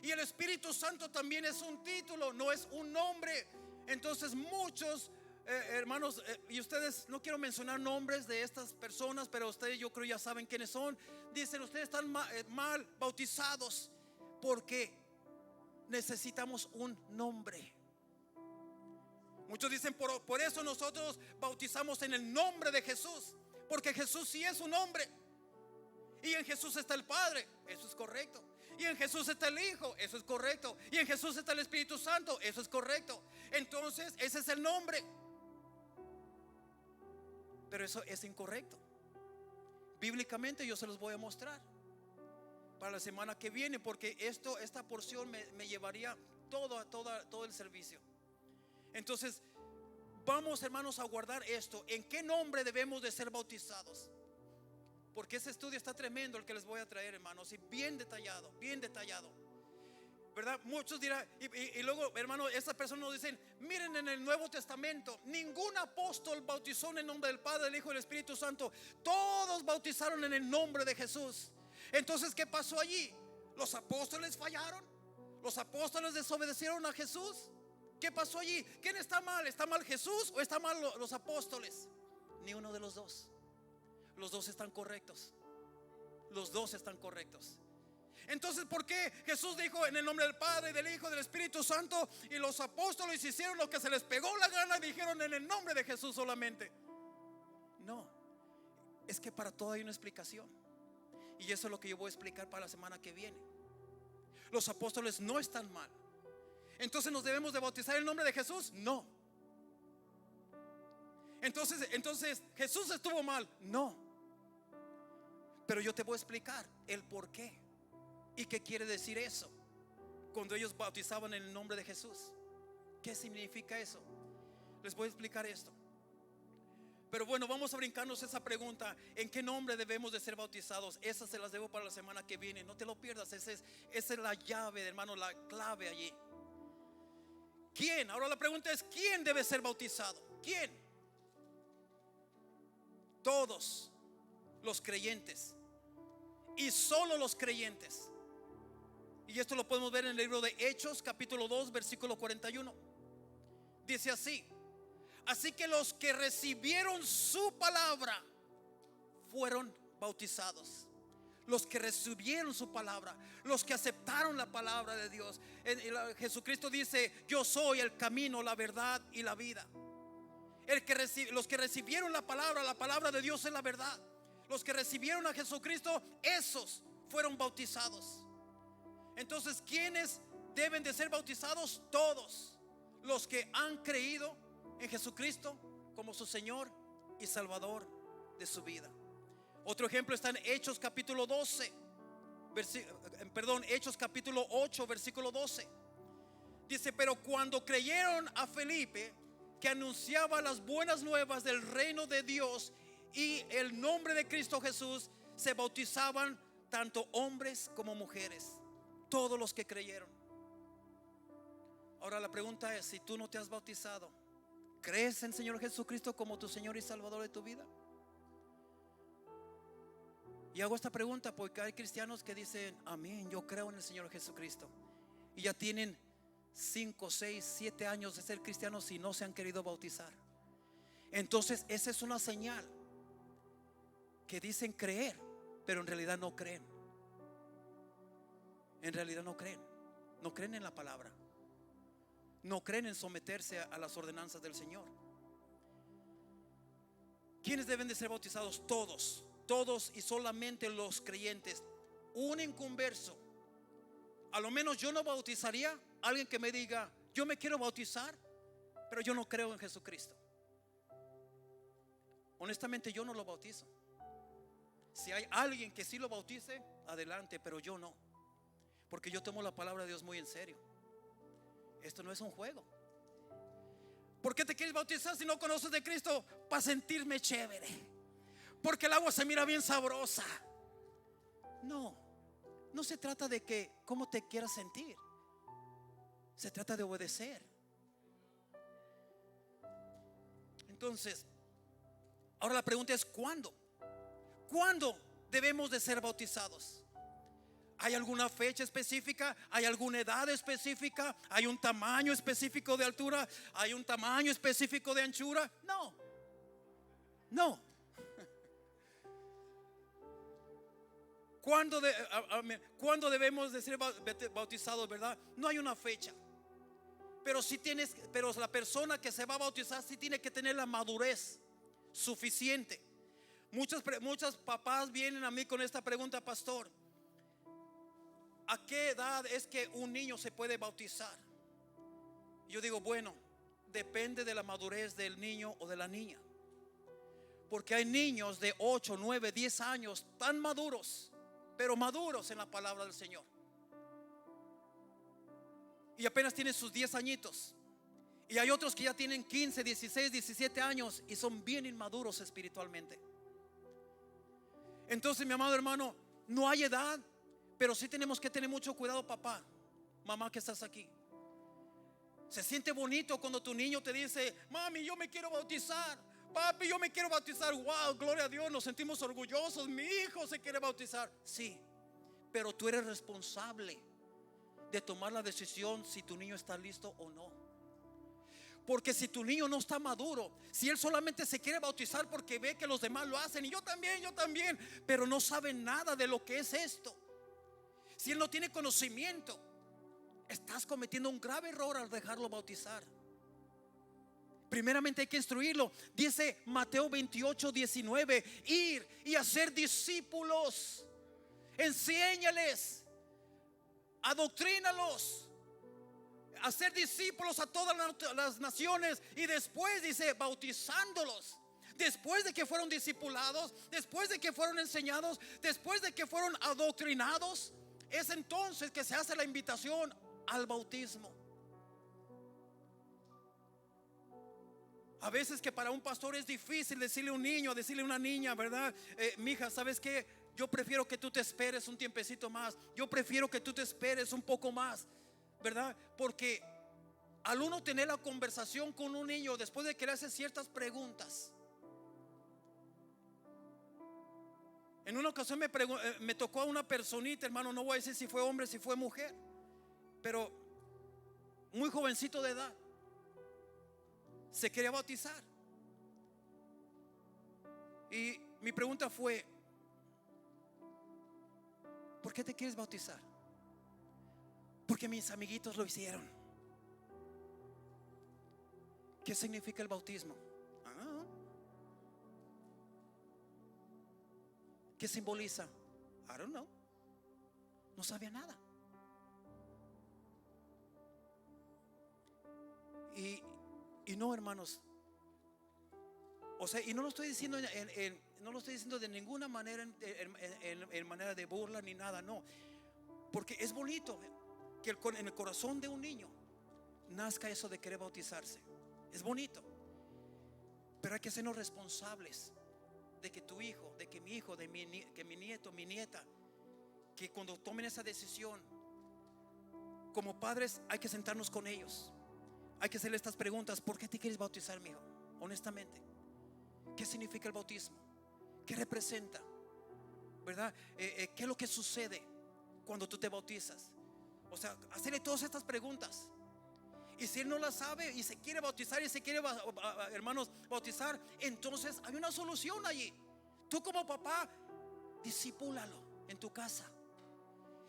Y el Espíritu Santo también es un título, no es un nombre. Entonces muchos hermanos, y ustedes, no quiero mencionar nombres de estas personas, pero ustedes, yo creo, ya saben quiénes son. Dicen: ustedes están mal bautizados, porque necesitamos un nombre. Muchos dicen: por eso nosotros bautizamos en el nombre de Jesús, porque Jesús sí es un nombre, y en Jesús está el Padre, eso es correcto. Y en Jesús está el Hijo, eso es correcto. Y en Jesús está el Espíritu Santo, eso es correcto. Entonces ese es el nombre. Pero eso es incorrecto. Bíblicamente yo se los voy a mostrar para la semana que viene, porque esta porción me llevaría todo el servicio. Entonces vamos, hermanos, a guardar esto: ¿en qué nombre debemos de ser bautizados? Porque ese estudio está tremendo, el que les voy a traer, hermanos, y bien detallado, ¿verdad? Muchos dirán, y luego, hermano, estas personas nos dicen: miren, en el Nuevo Testamento ningún apóstol bautizó en el nombre del Padre, del Hijo y del Espíritu Santo. Todos bautizaron en el nombre de Jesús. Entonces, ¿qué pasó allí? ¿Los apóstoles fallaron? ¿Los apóstoles desobedecieron a Jesús? ¿Qué pasó allí? ¿Quién está mal? ¿Está mal Jesús o está mal los apóstoles? Ni uno de los dos. Los dos están correctos. Los dos están correctos. Entonces, ¿por qué Jesús dijo en el nombre del Padre, del Hijo y del Espíritu Santo, y los apóstoles hicieron lo que se les pegó la gana y dijeron en el nombre de Jesús solamente? No, es que para todo hay una explicación, y eso es lo que yo voy a explicar para la semana que viene. Los apóstoles no están mal. Entonces, ¿nos debemos de bautizar en el nombre de Jesús? No. Entonces ¿Jesús estuvo mal? No. Pero yo te voy a explicar el por qué. ¿Y qué quiere decir eso? Cuando ellos bautizaban en el nombre de Jesús, ¿qué significa eso? Les voy a explicar esto. Pero bueno, vamos a brincarnos esa pregunta: ¿en qué nombre debemos de ser bautizados? Esas se las debo para la semana que viene. No te lo pierdas. Esa es la llave, hermano, la clave allí. ¿Quién? Ahora la pregunta es: ¿quién debe ser bautizado? ¿Quién? Todos los creyentes, y solo los creyentes. Y esto lo podemos ver en el libro de Hechos, capítulo 2, versículo 41. Dice así: así que los que recibieron su palabra fueron bautizados. Los que recibieron su palabra, los que aceptaron la palabra de Dios. Jesucristo dice: yo soy el camino, la verdad y la vida. Los que recibieron la palabra de Dios es la verdad. Los que recibieron a Jesucristo, esos fueron bautizados. Entonces, ¿quiénes deben de ser bautizados? Todos los que han creído en Jesucristo como su Señor y Salvador de su vida. Otro ejemplo está en Hechos capítulo 12, Hechos capítulo 8, versículo 12. Dice: pero cuando creyeron a Felipe, que anunciaba las buenas nuevas del reino de Dios y el nombre de Cristo Jesús, se bautizaban tanto hombres como mujeres, todos los que creyeron. Ahora la pregunta es: si tú no te has bautizado, ¿crees en el Señor Jesucristo como tu Señor y Salvador de tu vida? Y hago esta pregunta porque hay cristianos que dicen: amén, yo creo en el Señor Jesucristo, y ya tienen 5, 6, 7 años de ser cristianos y no se han querido bautizar. Entonces esa es una señal que dicen creer, pero en realidad no creen. En realidad no creen. No creen en la palabra. No creen en someterse a las ordenanzas del Señor. ¿Quiénes deben de ser bautizados? Todos. Todos y solamente los creyentes. Un inconverso, a lo menos yo no bautizaría a alguien que me diga: yo me quiero bautizar, pero yo no creo en Jesucristo. Honestamente, yo no lo bautizo. Si hay alguien que sí lo bautice, adelante, pero yo no, porque yo tomo la palabra de Dios muy en serio. Esto no es un juego. ¿Por qué te quieres bautizar si no conoces de Cristo? Para sentirme chévere, porque el agua se mira bien sabrosa. No se trata de que cómo te quieras sentir. Se trata de obedecer. Entonces, ahora la pregunta es: ¿cuándo? ¿Cuándo debemos de ser bautizados? ¿Hay alguna fecha específica? ¿Hay alguna edad específica? ¿Hay un tamaño específico de altura? ¿Hay un tamaño específico de anchura? No. ¿Cuándo debemos de ser bautizados, verdad? No hay una fecha. Pero la persona que se va a bautizar sí tiene que tener la madurez suficiente. Muchos papás vienen a mí con esta pregunta: pastor, ¿a qué edad es que un niño se puede bautizar? Yo digo: bueno, depende de la madurez del niño o de la niña. Porque hay niños de 8, 9, 10 años tan maduros, pero maduros en la palabra del Señor, y apenas tienen sus 10 añitos. Y hay otros que ya tienen 15, 16, 17 años y son bien inmaduros espiritualmente. Entonces, mi amado hermano, no hay edad, pero sí tenemos que tener mucho cuidado, papá, mamá que estás aquí. Se siente bonito cuando tu niño te dice: mami, yo me quiero bautizar. Papi, yo me quiero bautizar. Wow, gloria a Dios, nos sentimos orgullosos. Mi hijo se quiere bautizar. Sí, pero tú eres responsable de tomar la decisión si tu niño está listo o no. Porque si tu niño no está maduro, si él solamente se quiere bautizar porque ve que los demás lo hacen, y yo también, pero no sabe nada de lo que es esto, si él no tiene conocimiento, estás cometiendo un grave error al dejarlo bautizar. Primeramente hay que instruirlo. Dice Mateo 28, 19: ir y hacer discípulos. Enséñales, adoctrínalos, hacer discípulos a todas las naciones. Y después dice: bautizándolos. Después de que fueron discipulados, después de que fueron enseñados, después de que fueron adoctrinados, es entonces que se hace la invitación al bautismo. A veces que para un pastor es difícil decirle a un niño, decirle a una niña, ¿verdad? Mija, ¿sabes qué? Yo prefiero que tú te esperes un tiempecito más. Yo prefiero que tú te esperes un poco más, ¿verdad? Porque al uno tener la conversación con un niño, después de que le hace ciertas preguntas. En una ocasión me tocó a una personita, hermano, no voy a decir si fue hombre, si fue mujer, pero muy jovencito de edad, se quería bautizar. Y mi pregunta fue: ¿por qué te quieres bautizar? Porque mis amiguitos lo hicieron. ¿Qué significa el bautismo? ¿Qué simboliza? I don't know. No sabía nada. Y no, hermanos, o sea, y no lo estoy diciendo no lo estoy diciendo de ninguna manera en manera de burla ni nada, no. Porque es bonito que en el corazón de un niño nazca eso de querer bautizarse. Es bonito. Pero hay que sernos responsables de que tu hijo, de que mi hijo, que mi nieto, mi nieta, que cuando tomen esa decisión, como padres hay que sentarnos con ellos. Hay que hacerle estas preguntas: ¿por qué te quieres bautizar, mi hijo? Honestamente, ¿qué significa el bautismo? ¿Qué representa? ¿Verdad? ¿Qué es lo que sucede cuando tú te bautizas? O sea, hacerle todas estas preguntas. Y si él no las sabe y se quiere bautizar y se quiere, hermanos, bautizar, entonces hay una solución allí. Tú como papá, discípulalo en tu casa.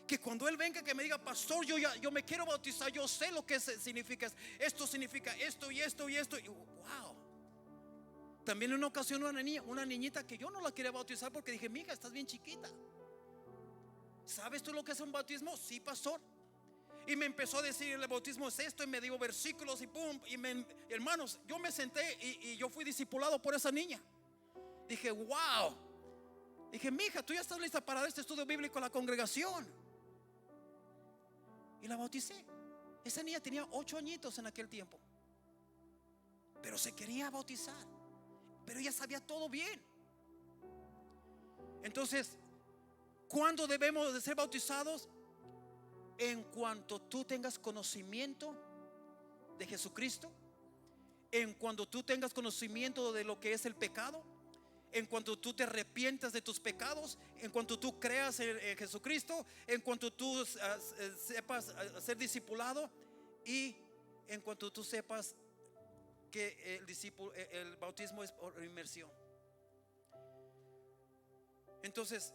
Que cuando él venga, que me diga: pastor, yo me quiero bautizar, yo sé lo que significa esto, significa esto y esto y esto. Y wow. También en una ocasión una niñita que yo no la quería bautizar porque dije: mija, estás bien chiquita. ¿Sabes tú lo que es un bautismo? Sí, pastor. Y me empezó a decir: el bautismo es esto, y me dio versículos y pum. Hermanos, yo me senté y yo fui discipulado por esa niña. Dije: wow. Dije: mija, tú ya estás lista para dar este estudio bíblico a la congregación. Y la bauticé. Esa niña tenía 8 añitos en aquel tiempo, pero se quería bautizar, pero ella sabía todo bien. Entonces, ¿cuándo debemos de ser bautizados? En cuanto tú tengas conocimiento de Jesucristo, en cuanto tú tengas conocimiento de lo que es el pecado, en cuanto tú te arrepientas de tus pecados, en cuanto tú creas en Jesucristo, en cuanto tú sepas ser discipulado, y en cuanto tú sepas que el bautismo es por inmersión. Entonces,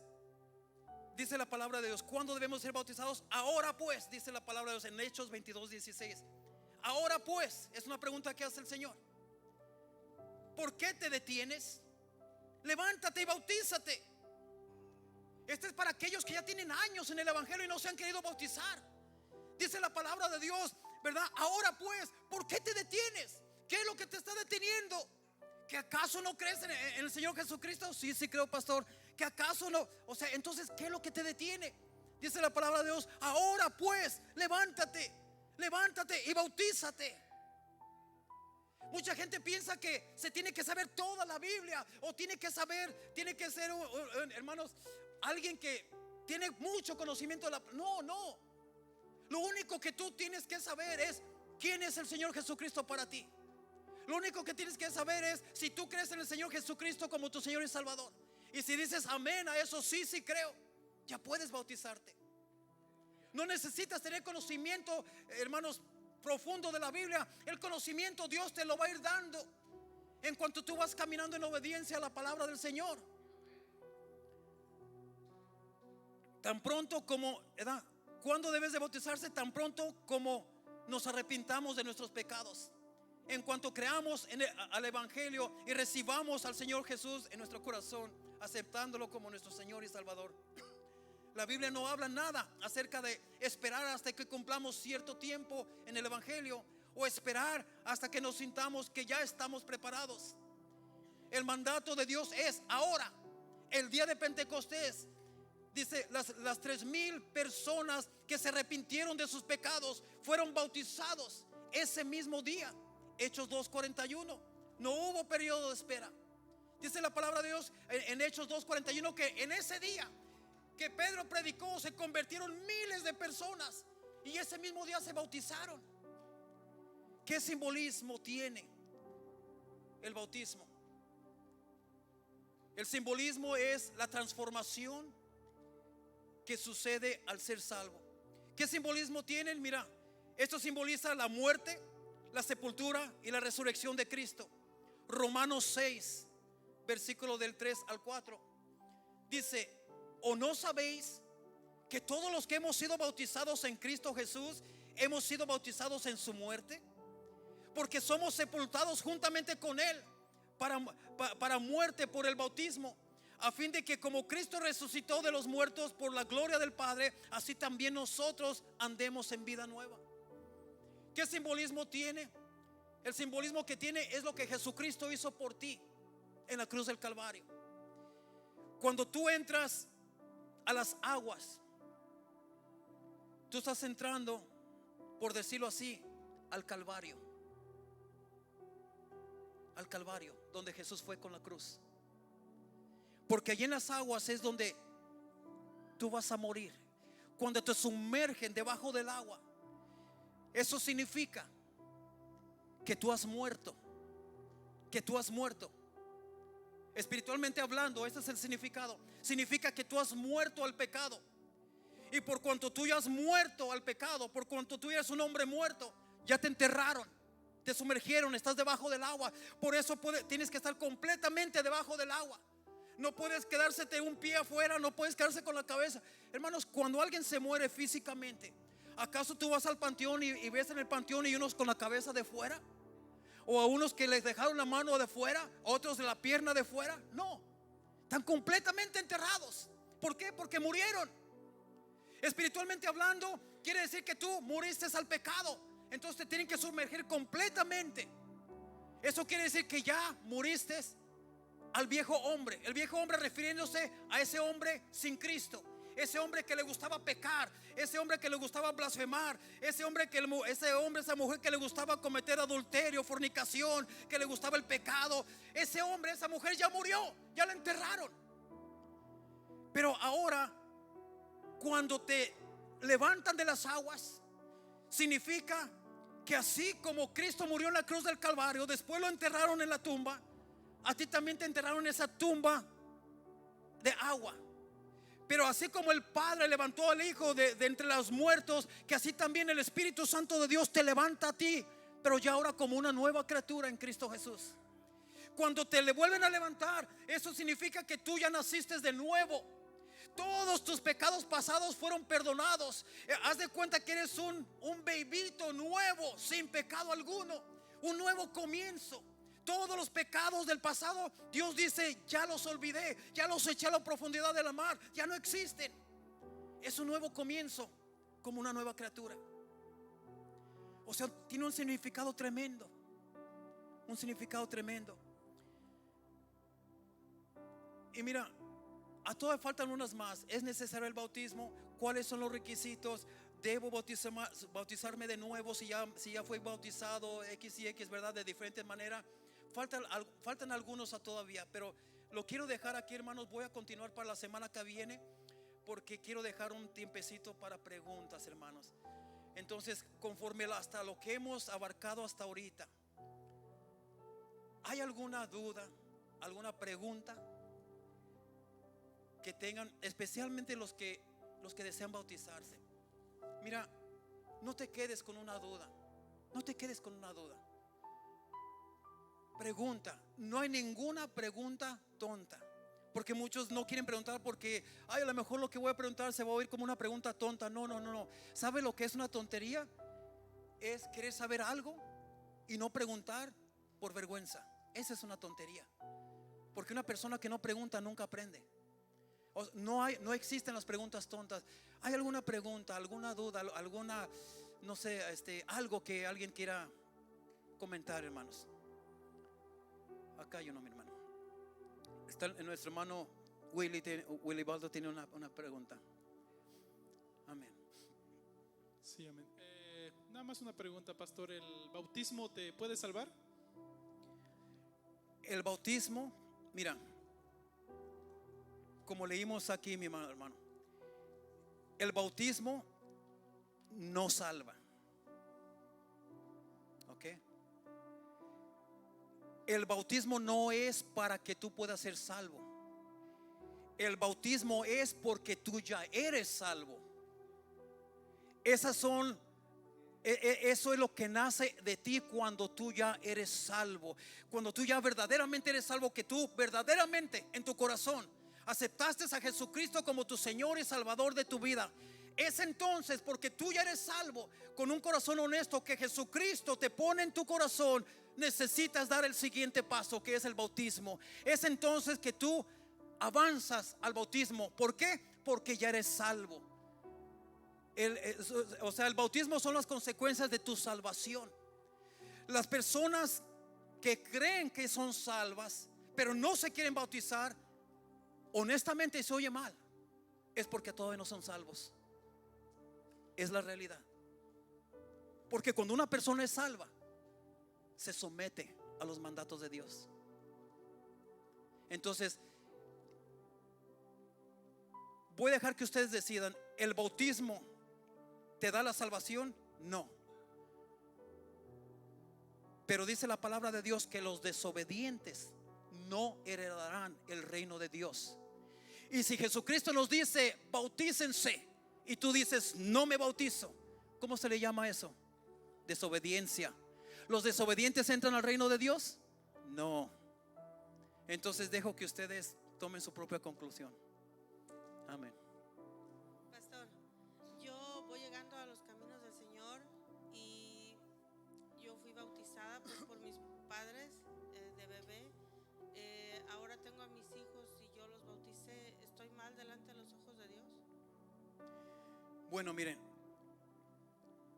dice la palabra de Dios: ¿cuándo debemos ser bautizados? Ahora pues, dice la palabra de Dios en Hechos 22:16. Ahora pues, es una pregunta que hace el Señor. ¿Por qué te detienes? Levántate y bautízate. Este es para aquellos que ya tienen años en el evangelio y no se han querido bautizar. Dice la palabra de Dios, ¿verdad? Ahora pues, ¿por qué te detienes? ¿Qué es lo que te está deteniendo? ¿Que acaso no crees en el Señor Jesucristo? Sí, sí creo, pastor. ¿Que acaso no? O sea, entonces, ¿qué es lo que te detiene? Dice la palabra de Dios: ahora pues, levántate y bautízate. Mucha gente piensa que se tiene que saber toda la Biblia, o tiene que ser, hermanos, alguien que tiene mucho conocimiento de la... No. Lo único que tú tienes que saber es quién es el Señor Jesucristo para ti. Lo único que tienes que saber es si tú crees en el Señor Jesucristo como tu Señor y Salvador. Y si dices amén a eso, sí creo, ya puedes bautizarte. No necesitas tener conocimiento, hermanos, profundo de la Biblia. El conocimiento Dios te lo va a ir dando en cuanto tú vas caminando en obediencia a la palabra del Señor. Tan pronto como, ¿verdad? ¿Cuándo debes de bautizarse? Tan pronto como nos arrepintamos de nuestros pecados. En cuanto creamos al Evangelio y recibamos al Señor Jesús en nuestro corazón, aceptándolo como nuestro Señor y Salvador. La Biblia no habla nada acerca de esperar hasta que cumplamos cierto tiempo en el Evangelio, o esperar hasta que nos sintamos que ya estamos preparados. El mandato de Dios es ahora, el día de Pentecostés. Dice, las 3,000 personas que se arrepintieron de sus pecados fueron bautizados ese mismo día. Hechos 2:41. No hubo periodo de espera. Dice la palabra de Dios en Hechos 2:41 que en ese día que Pedro predicó se convirtieron miles de personas y ese mismo día se bautizaron. ¿Qué simbolismo tiene el bautismo? El simbolismo es la transformación que sucede al ser salvo. ¿Qué simbolismo tienen? Mira, esto simboliza la muerte, la sepultura y la resurrección de Cristo. Romanos 6, versículo del 3 al 4 dice: ¿o no sabéis que todos los que hemos sido bautizados en Cristo Jesús hemos sido bautizados en su muerte? Porque somos sepultados juntamente con Él para muerte por el bautismo, a fin de que como Cristo resucitó de los muertos por la gloria del Padre, así también nosotros andemos en vida nueva. ¿Qué simbolismo tiene? El simbolismo que tiene es lo que Jesucristo hizo por ti en la cruz del Calvario. Cuando tú entras a las aguas, tú estás entrando, por decirlo así, al Calvario. Al Calvario, donde Jesús fue con la cruz. Porque allí en las aguas es donde tú vas a morir. Cuando te sumergen debajo del agua, eso significa que tú has muerto. Que tú has muerto. Espiritualmente hablando, ese es el significado. Significa que tú has muerto al pecado. Y por cuanto tú ya has muerto al pecado, por cuanto tú eres un hombre muerto, ya te enterraron, te sumergieron, estás debajo del agua. Por eso tienes que estar completamente debajo del agua. No puedes quedársete un pie afuera, no puedes quedarse con la cabeza. Hermanos, cuando alguien se muere físicamente, ¿acaso tú vas al panteón y ves en el panteón y unos con la cabeza de fuera? ¿O a unos que les dejaron la mano de fuera, otros de la pierna de fuera? No, están completamente enterrados. ¿Por qué? Porque murieron. Espiritualmente hablando, quiere decir que tú muriste al pecado. Entonces te tienen que sumergir completamente. Eso quiere decir que ya muriste al viejo hombre. El viejo hombre refiriéndose a ese hombre sin Cristo, ese hombre que le gustaba pecar, ese hombre que le gustaba blasfemar, esa mujer que le gustaba cometer adulterio, fornicación, que le gustaba el pecado. Ese hombre, esa mujer ya murió, ya la enterraron. Pero ahora, cuando te levantan de las aguas, significa que así como Cristo murió en la cruz del Calvario, después lo enterraron en la tumba, a ti también te enterraron en esa tumba de agua. Pero así como el Padre levantó al Hijo de entre los muertos, que así también el Espíritu Santo de Dios te levanta a ti, pero ya ahora como una nueva criatura en Cristo Jesús. Cuando te le vuelven a levantar, eso significa que tú ya naciste de nuevo. Todos tus pecados pasados fueron perdonados. Haz de cuenta que eres un bebito nuevo, sin pecado alguno, un nuevo comienzo. Todos los pecados del pasado, Dios dice: ya los olvidé, ya los eché a la profundidad de la mar, ya no existen. Es un nuevo comienzo, como una nueva criatura. O sea, tiene un significado tremendo. Un significado tremendo. Y mira, a todas faltan unas más. ¿Es necesario el bautismo? ¿Cuáles son los requisitos? ¿Debo bautizarme de nuevo si ya fue bautizado X y X, verdad? De diferentes maneras. Faltan algunos todavía, pero lo quiero dejar aquí, hermanos. Voy a continuar para la semana que viene, porque quiero dejar un tiempecito para preguntas, hermanos. Entonces, conforme hasta lo que hemos abarcado hasta ahorita, ¿hay alguna duda, alguna pregunta que tengan, especialmente los que desean bautizarse? Mira, no te quedes con una duda. No te quedes con una duda. Pregunta. No hay ninguna pregunta tonta, porque muchos no quieren preguntar porque a lo mejor lo que voy a preguntar se va a oír como una pregunta tonta. No. ¿Sabe lo que es una tontería? Es querer saber algo y no preguntar por vergüenza. Esa es una tontería, porque una persona que no pregunta nunca aprende. No existen las preguntas tontas. ¿Hay alguna pregunta, alguna duda, alguna, no sé, algo que alguien quiera comentar, hermanos? Acá hay uno, mi hermano. Está nuestro hermano Willy Baldo tiene una pregunta. Amén. Sí, amén. Nada más una pregunta, pastor. ¿El bautismo te puede salvar? El bautismo, mira, como leímos aquí, mi hermano, el bautismo no salva. ¿Ok? El bautismo no es para que tú puedas ser salvo. El bautismo es porque tú ya eres salvo. Eso es lo que nace de ti cuando tú ya eres salvo. Cuando tú ya verdaderamente eres salvo, que tú verdaderamente en tu corazón aceptaste a Jesucristo como tu Señor y Salvador de tu vida. Es entonces, porque tú ya eres salvo, con un corazón honesto que Jesucristo te pone en tu corazón, necesitas dar el siguiente paso, que es el bautismo. Es entonces que tú avanzas al bautismo. ¿Por qué? Porque ya eres salvo. El bautismo son las consecuencias de tu salvación. Las personas que creen que son salvas, pero no se quieren bautizar, honestamente se oye mal, es porque todavía no son salvos. Es la realidad. Porque cuando una persona es salva, se somete a los mandatos de Dios. Entonces, voy a dejar que ustedes decidan. ¿El bautismo te da la salvación? No. Pero dice la palabra de Dios que los desobedientes no heredarán el reino de Dios. Y si Jesucristo nos dice bautícense y tú dices no me bautizo, ¿cómo se le llama eso? Desobediencia. ¿Los desobedientes entran al reino de Dios? No. Entonces dejo que ustedes tomen su propia conclusión. Amén. Pastor, yo voy llegando a los caminos del Señor y yo fui bautizada pues, por mis padres de bebé. Ahora tengo a mis hijos y yo los bauticé. ¿Estoy mal delante de los ojos de Dios? Bueno, miren,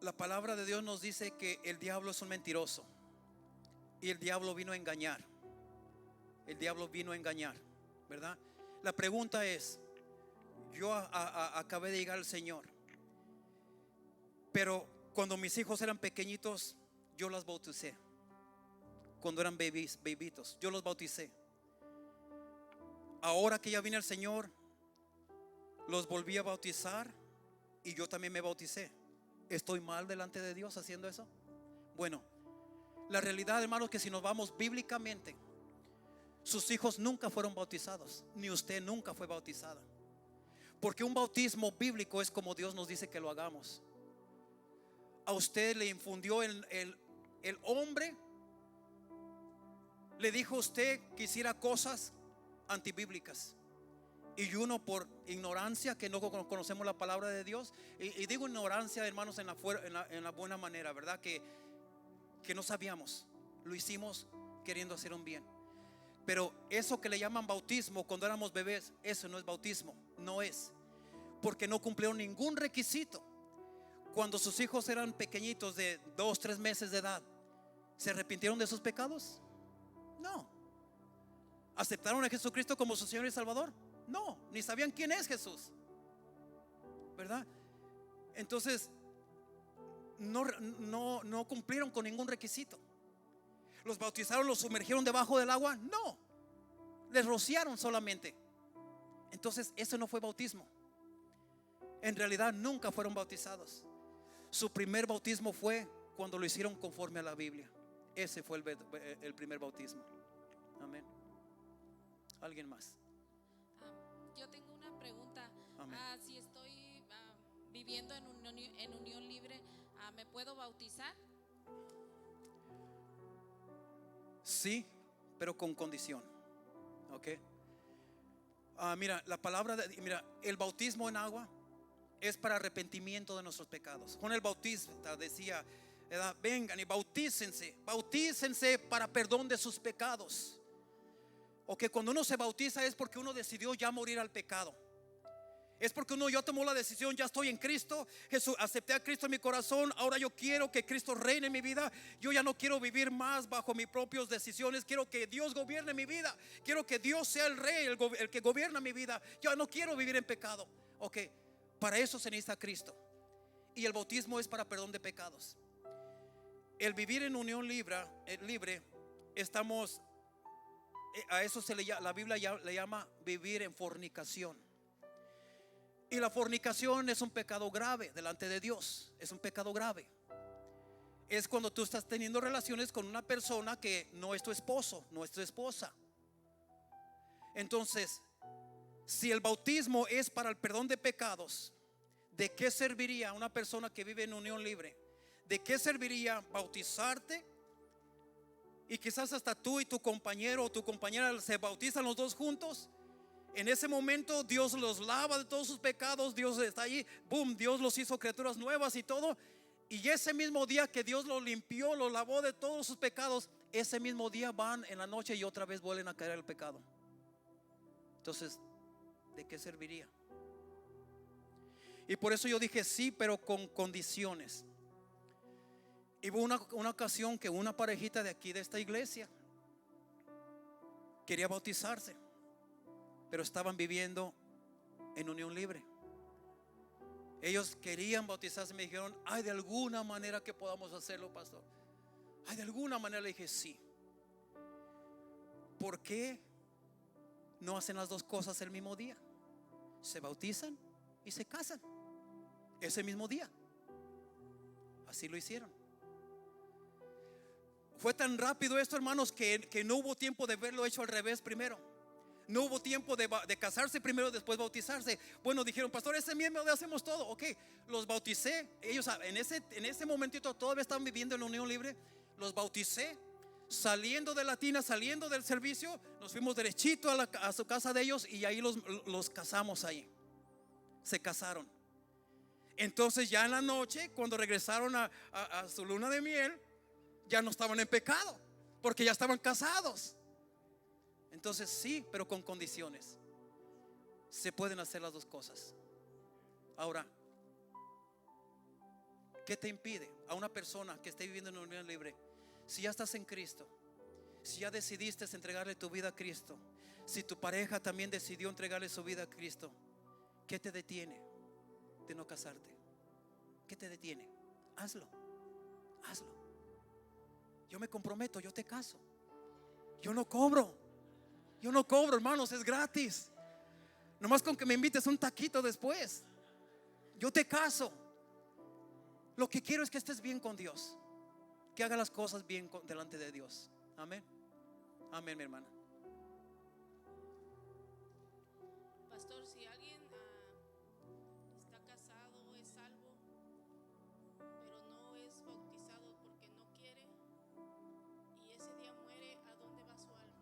la palabra de Dios nos dice que el diablo es un mentiroso y el diablo vino a engañar. El diablo vino a engañar, ¿verdad? La pregunta es, yo acabé de llegar al Señor, pero cuando mis hijos eran pequeñitos, yo los bauticé. Cuando eran bebitos, yo los bauticé. Ahora que ya vine al Señor, los volví a bautizar y yo también me bauticé. ¿Estoy mal delante de Dios haciendo eso? Bueno, la realidad, hermanos, que si nos vamos bíblicamente, sus hijos nunca fueron bautizados, ni usted nunca fue bautizada. Porque un bautismo bíblico es como Dios nos dice que lo hagamos. A usted le infundió el hombre, le dijo a usted que hiciera cosas antibíblicas. Y uno por ignorancia, que no conocemos la palabra de Dios, y digo ignorancia, hermanos, en la buena manera, ¿verdad? Que no sabíamos, lo hicimos queriendo hacer un bien. Pero eso que le llaman bautismo cuando éramos bebés, eso no es bautismo, no es, porque no cumplieron ningún requisito. Cuando sus hijos eran pequeñitos de 2, 3 meses de edad, ¿se arrepintieron de sus pecados? No. ¿Aceptaron a Jesucristo como su Señor y Salvador? No, ni sabían quién es Jesús, ¿verdad? Entonces no cumplieron con ningún requisito. ¿Los bautizaron, los sumergieron debajo del agua? No, les rociaron solamente. Entonces eso no fue bautismo. En realidad nunca fueron bautizados. Su primer bautismo fue cuando lo hicieron conforme a la Biblia. Ese fue el primer bautismo. Amén. ¿Alguien más? Yo tengo una pregunta. Amén. Si estoy viviendo en unión libre, ¿me puedo bautizar? Sí, pero con condición. ¿Ok? Mira, la palabra mira, el bautismo en agua es para arrepentimiento de nuestros pecados. Juan el Bautista decía, vengan y bautícense para perdón de sus pecados. O que cuando uno se bautiza es porque uno decidió ya morir al pecado. Es porque uno ya tomó la decisión, ya estoy en Cristo, Jesús, acepté a Cristo en mi corazón, ahora yo quiero que Cristo reine en mi vida. Yo ya no quiero vivir más bajo mis propias decisiones, quiero que Dios gobierne mi vida, quiero que Dios sea el rey, el que gobierna mi vida. Yo no quiero vivir en pecado. Ok, para eso se necesita Cristo. Y el bautismo es para perdón de pecados. El vivir en unión libre, estamos, a eso la Biblia le llama vivir en fornicación. Y la fornicación es un pecado grave delante de Dios. Es un pecado grave. Es cuando tú estás teniendo relaciones con una persona que no es tu esposo, no es tu esposa. Entonces, si el bautismo es para el perdón de pecados, ¿de qué serviría una persona que vive en unión libre? ¿De qué serviría bautizarte? Y quizás hasta tú y tu compañero o tu compañera se bautizan los dos juntos. En ese momento Dios los lava de todos sus pecados. Dios está allí, boom, Dios los hizo criaturas nuevas y todo. Y ese mismo día que Dios los limpió, los lavó de todos sus pecados, ese mismo día van en la noche y otra vez vuelven a caer el pecado. Entonces, ¿de qué serviría? Y por eso yo dije sí, pero con condiciones. Y hubo una ocasión que una parejita de aquí de esta iglesia quería bautizarse, pero estaban viviendo en unión libre. Ellos querían bautizarse. Me dijeron, ¿hay de alguna manera que podamos hacerlo, pastor? ¿Hay de alguna manera? Le dije, sí. ¿Por qué no hacen las dos cosas el mismo día? Se bautizan y se casan ese mismo día. Así lo hicieron. Fue tan rápido esto, hermanos, que no hubo tiempo de verlo hecho al revés primero. No hubo tiempo de casarse primero, después bautizarse. Bueno, dijeron, pastor, ese mismo día hacemos todo. Ok, los bauticé. Ellos en ese momentito todavía estaban viviendo en la unión libre. Los bauticé. Saliendo de la tina, saliendo del servicio, nos fuimos derechito a su casa de ellos. Y ahí los casamos ahí. Se casaron. Entonces ya en la noche, cuando regresaron a su luna de miel, ya no estaban en pecado, porque ya estaban casados. Entonces sí, pero con condiciones. Se pueden hacer las dos cosas. Ahora, ¿qué te impide a una persona que esté viviendo en una unión libre? Si ya estás en Cristo, si ya decidiste entregarle tu vida a Cristo, si tu pareja también decidió entregarle su vida a Cristo, ¿qué te detiene de no casarte? ¿Qué te detiene? Hazlo. Hazlo. Yo me comprometo, yo te caso. Yo no cobro, hermanos, es gratis. Nomás con que me invites un taquito después, yo te caso. Lo que quiero es que estés bien con Dios, que haga las cosas bien delante de Dios. Amén. Amén, mi hermana. Pastor, si alguien está casado, es salvo, pero no es bautizado porque no quiere, y ese día muere, ¿a dónde va su alma?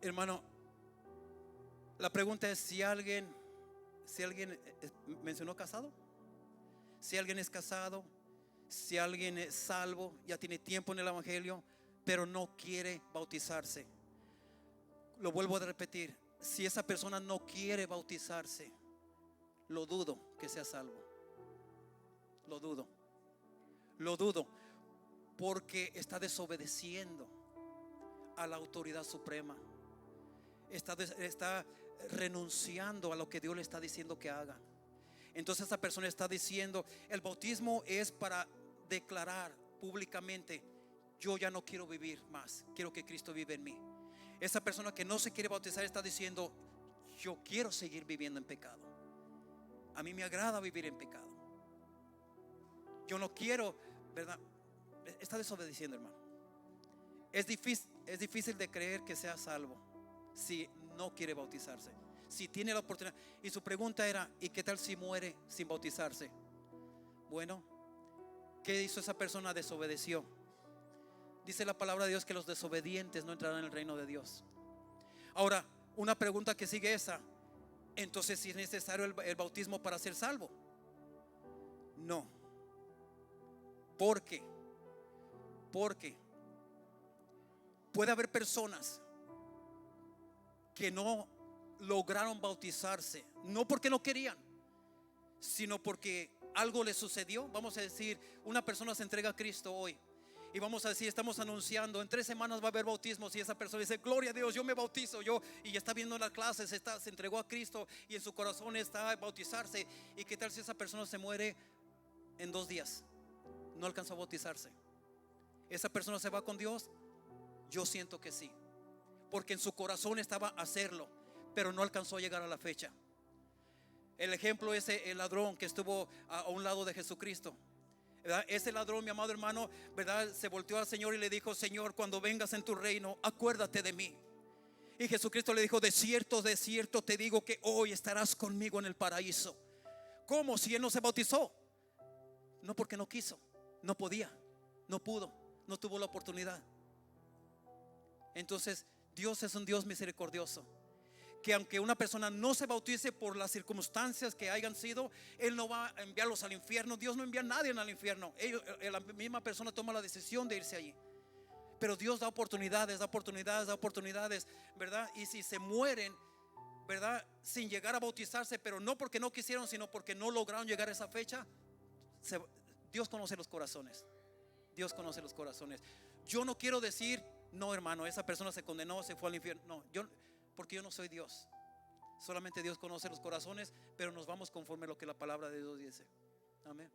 Hermano, la pregunta es si alguien mencionó casado. Si alguien es casado, si alguien es salvo, ya tiene tiempo en el evangelio, pero no quiere bautizarse. Lo vuelvo a repetir, si esa persona no quiere bautizarse, lo dudo que sea salvo. Lo dudo, porque está desobedeciendo a la autoridad suprema. Está renunciando a lo que Dios le está diciendo que haga. Entonces esa persona está diciendo, el bautismo es para declarar públicamente, yo ya no quiero vivir más, quiero que Cristo vive en mí. Esa persona que no se quiere bautizar está diciendo, yo quiero seguir viviendo en pecado. A mí me agrada vivir en pecado. Yo no quiero, ¿verdad? Está desobedeciendo, hermano. Es difícil de creer que sea salvo si no quiere bautizarse, si tiene la oportunidad. Y su pregunta era, ¿y qué tal si muere sin bautizarse? Bueno, ¿qué hizo esa persona? Desobedeció. Dice la palabra de Dios que los desobedientes no entrarán en el reino de Dios. Ahora, una pregunta que sigue esa, entonces, ¿si es necesario el bautismo para ser salvo? No. ¿Por qué? Porque puede haber personas que no lograron bautizarse, no porque no querían, sino porque algo les sucedió. Vamos a decir, una persona se entrega a Cristo hoy y vamos a decir, estamos anunciando, en 3 semanas va a haber bautismos, y esa persona dice, gloria a Dios, yo me bautizo, y está viendo las clases, se entregó a Cristo y en su corazón está a bautizarse. ¿Y qué tal si esa persona se muere en 2 días? No alcanzó a bautizarse. ¿Esa persona se va con Dios? Yo siento que sí, porque en su corazón estaba hacerlo, pero no alcanzó a llegar a la fecha. El ejemplo es el ladrón que estuvo a un lado de Jesucristo, ¿verdad? Ese ladrón, mi amado hermano, ¿verdad? Se volteó al Señor y le dijo, Señor, cuando vengas en tu reino, acuérdate de mí. Y Jesucristo le dijo, de cierto te digo que hoy estarás conmigo en el paraíso. ¿Cómo? Si él no se bautizó. No porque no quiso, no podía, no pudo, no tuvo la oportunidad. Entonces Dios es un Dios misericordioso, que aunque una persona no se bautice por las circunstancias que hayan sido, Él no va a enviarlos al infierno. Dios no envía a nadie al infierno. La misma persona toma la decisión de irse allí. Pero Dios da oportunidades, ¿verdad? Y si se mueren, ¿verdad? Sin llegar a bautizarse, pero no porque no quisieron, sino porque no lograron llegar a esa fecha, Dios conoce los corazones. Dios conoce los corazones. Yo no quiero decir, no, hermano, esa persona se condenó, se fue al infierno. No, porque yo no soy Dios. Solamente Dios conoce los corazones, pero nos vamos conforme a lo que la palabra de Dios dice. Amén.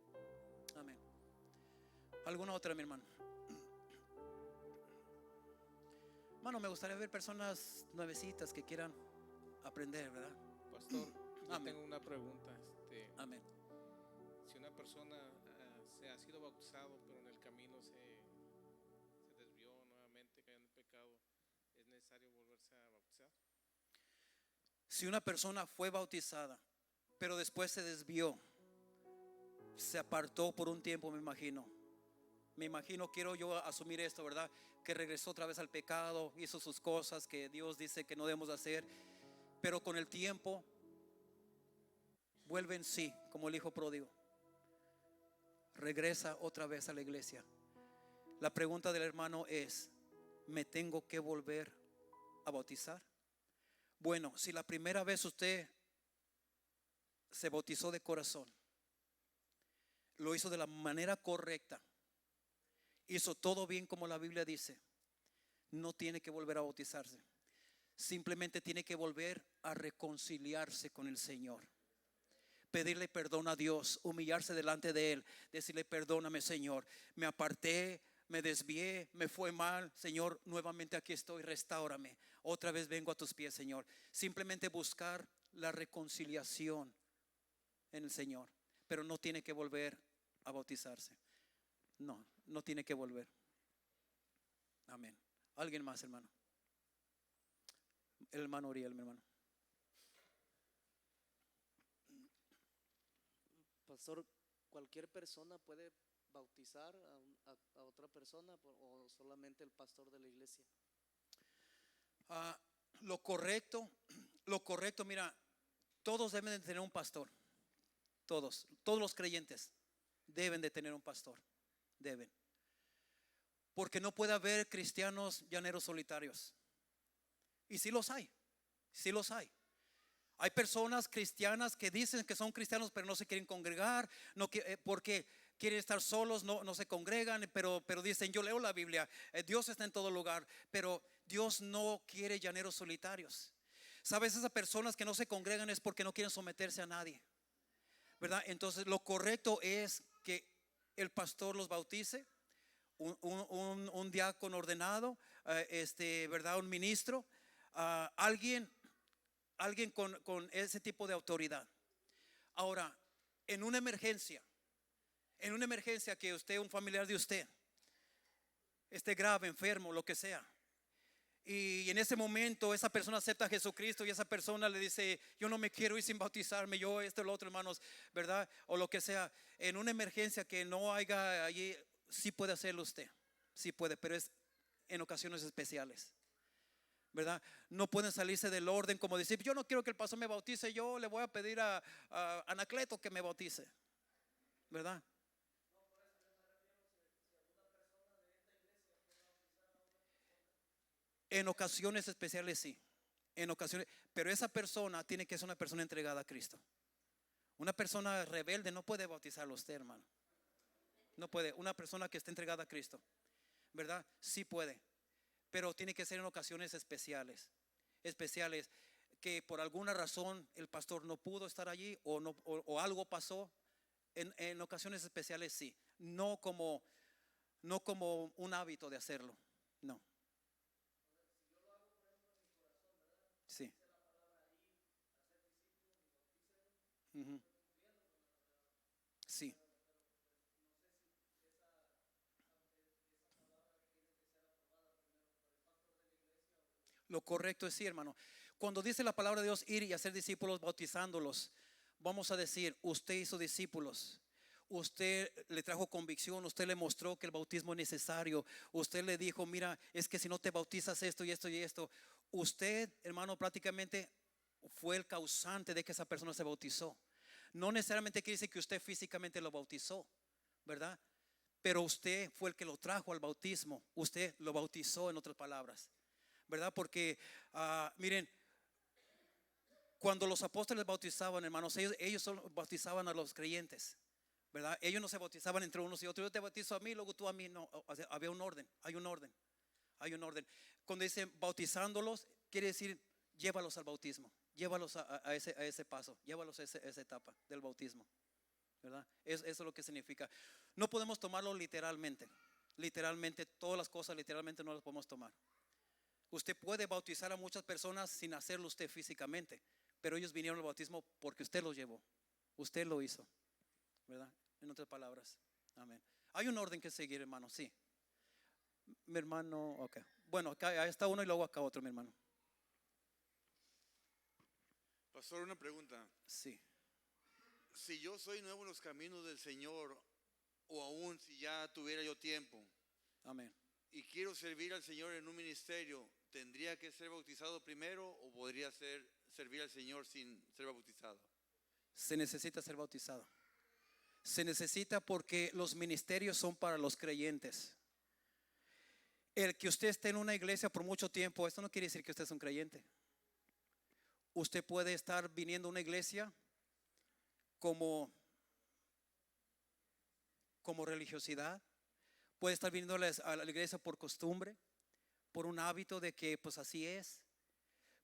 Amén. ¿Alguna otra, mi hermano? Hermano, me gustaría ver personas nuevecitas que quieran aprender, ¿verdad? Pastor, yo Amén. tengo una pregunta. Amén. Si una persona se ha sido bautizado, pero en el camino se desvió nuevamente, cayó en el pecado, ¿es necesario volverse a bautizar? Si una persona fue bautizada, pero después se desvió, se apartó por un tiempo, me imagino, quiero yo asumir esto, ¿verdad? Que regresó otra vez al pecado, hizo sus cosas que Dios dice que no debemos hacer, pero con el tiempo vuelve en sí, como el hijo pródigo, regresa otra vez a la iglesia. La pregunta del hermano es, ¿me tengo que volver a bautizar? Bueno, si la primera vez usted se bautizó de corazón, lo hizo de la manera correcta, hizo todo bien como la Biblia dice, no tiene que volver a bautizarse. Simplemente tiene que volver a reconciliarse con el Señor, pedirle perdón a Dios, humillarse delante de Él, decirle, perdóname, Señor, me aparté, me desvié, me fue mal, Señor, nuevamente aquí estoy, restáurame, otra vez vengo a tus pies, Señor. Simplemente buscar la reconciliación en el Señor, pero no tiene que volver a bautizarse. No tiene que volver. Amén. ¿Alguien más, hermano? El hermano Uriel, mi hermano. Pastor, ¿cualquier persona puede bautizar a otra persona o solamente el pastor de la iglesia? Lo correcto, mira, todos deben de tener un pastor. Todos los creyentes deben de tener un pastor. Deben. Porque no puede haber cristianos llaneros solitarios. Y sí los hay. Sí los hay. Hay personas cristianas que dicen que son cristianos, pero no se quieren congregar, porque quieren estar solos, no se congregan, pero dicen, yo leo la Biblia, Dios está en todo lugar, pero Dios no quiere llaneros solitarios. Sabes, esas personas que no se congregan es porque no quieren someterse a nadie, ¿verdad? Entonces lo correcto es que el pastor los bautice, un diácono ordenado, ¿verdad? Un ministro, alguien con ese tipo de autoridad. Ahora, en una emergencia que usted, un familiar de usted, esté grave, enfermo, lo que sea, y en ese momento esa persona acepta a Jesucristo y esa persona le dice, yo no me quiero ir sin bautizarme, yo lo otro, hermanos, ¿verdad? O lo que sea, en una emergencia que no haya allí, sí puede hacerlo usted, sí puede, pero es en ocasiones especiales, ¿verdad? No pueden salirse del orden como decir, yo no quiero que el pastor me bautice, yo le voy a pedir a Anacleto que me bautice, ¿verdad? En ocasiones especiales sí. en ocasiones, pero esa persona tiene que ser una persona entregada a Cristo. Una persona rebelde no puede bautizarlo usted, hermano. No puede. Una persona que esté entregada a Cristo, ¿verdad? Sí puede, pero tiene que ser en ocasiones especiales. Especiales, que por alguna razón el pastor no pudo estar allí o, no, o algo pasó. En ocasiones especiales sí, no como un hábito de hacerlo, no. Sí. Ujú. Sí. Lo correcto es sí, hermano. Cuando dice la palabra de Dios ir y hacer discípulos bautizándolos, vamos a decir, usted hizo discípulos. Usted le trajo convicción, usted le mostró que el bautismo es necesario. Usted le dijo, mira, es que si no te bautizas esto y esto y esto. Usted, hermano, prácticamente fue el causante de que esa persona se bautizó. No necesariamente quiere decir que usted físicamente lo bautizó, ¿verdad? Pero usted fue el que lo trajo al bautismo. Usted lo bautizó, en otras palabras, ¿verdad? Porque, miren, cuando los apóstoles bautizaban, hermanos, ellos solo bautizaban a los creyentes, ¿verdad? Ellos no se bautizaban entre unos y otros. Yo te bautizo a mí, luego tú a mí. No, o sea, había un orden, hay un orden, hay un orden. Cuando dicen bautizándolos, quiere decir llévalos al bautismo, llévalos a ese paso, llévalos a esa etapa del bautismo, ¿verdad? Eso es lo que significa. No podemos tomarlo literalmente. Literalmente, todas las cosas literalmente no las podemos tomar. Usted puede bautizar a muchas personas sin hacerlo usted físicamente, pero ellos vinieron al bautismo porque usted los llevó, usted lo hizo, ¿verdad? En otras palabras, amén. Hay un orden que seguir, hermano, sí. Mi hermano, ok. Bueno, acá está uno y luego acá otro, mi hermano. Pastor, una pregunta. Sí. Si yo soy nuevo en los caminos del Señor, o aún si ya tuviera yo tiempo, Amén. y quiero servir al Señor en un ministerio, ¿tendría que ser bautizado primero o podría servir al Señor sin ser bautizado? Se necesita ser bautizado. Se necesita porque los ministerios son para los creyentes. El que usted esté en una iglesia por mucho tiempo, esto no quiere decir que usted es un creyente. Usted puede estar viniendo a una iglesia como religiosidad. Puede estar viniendo a la iglesia por costumbre, por un hábito de que pues así es.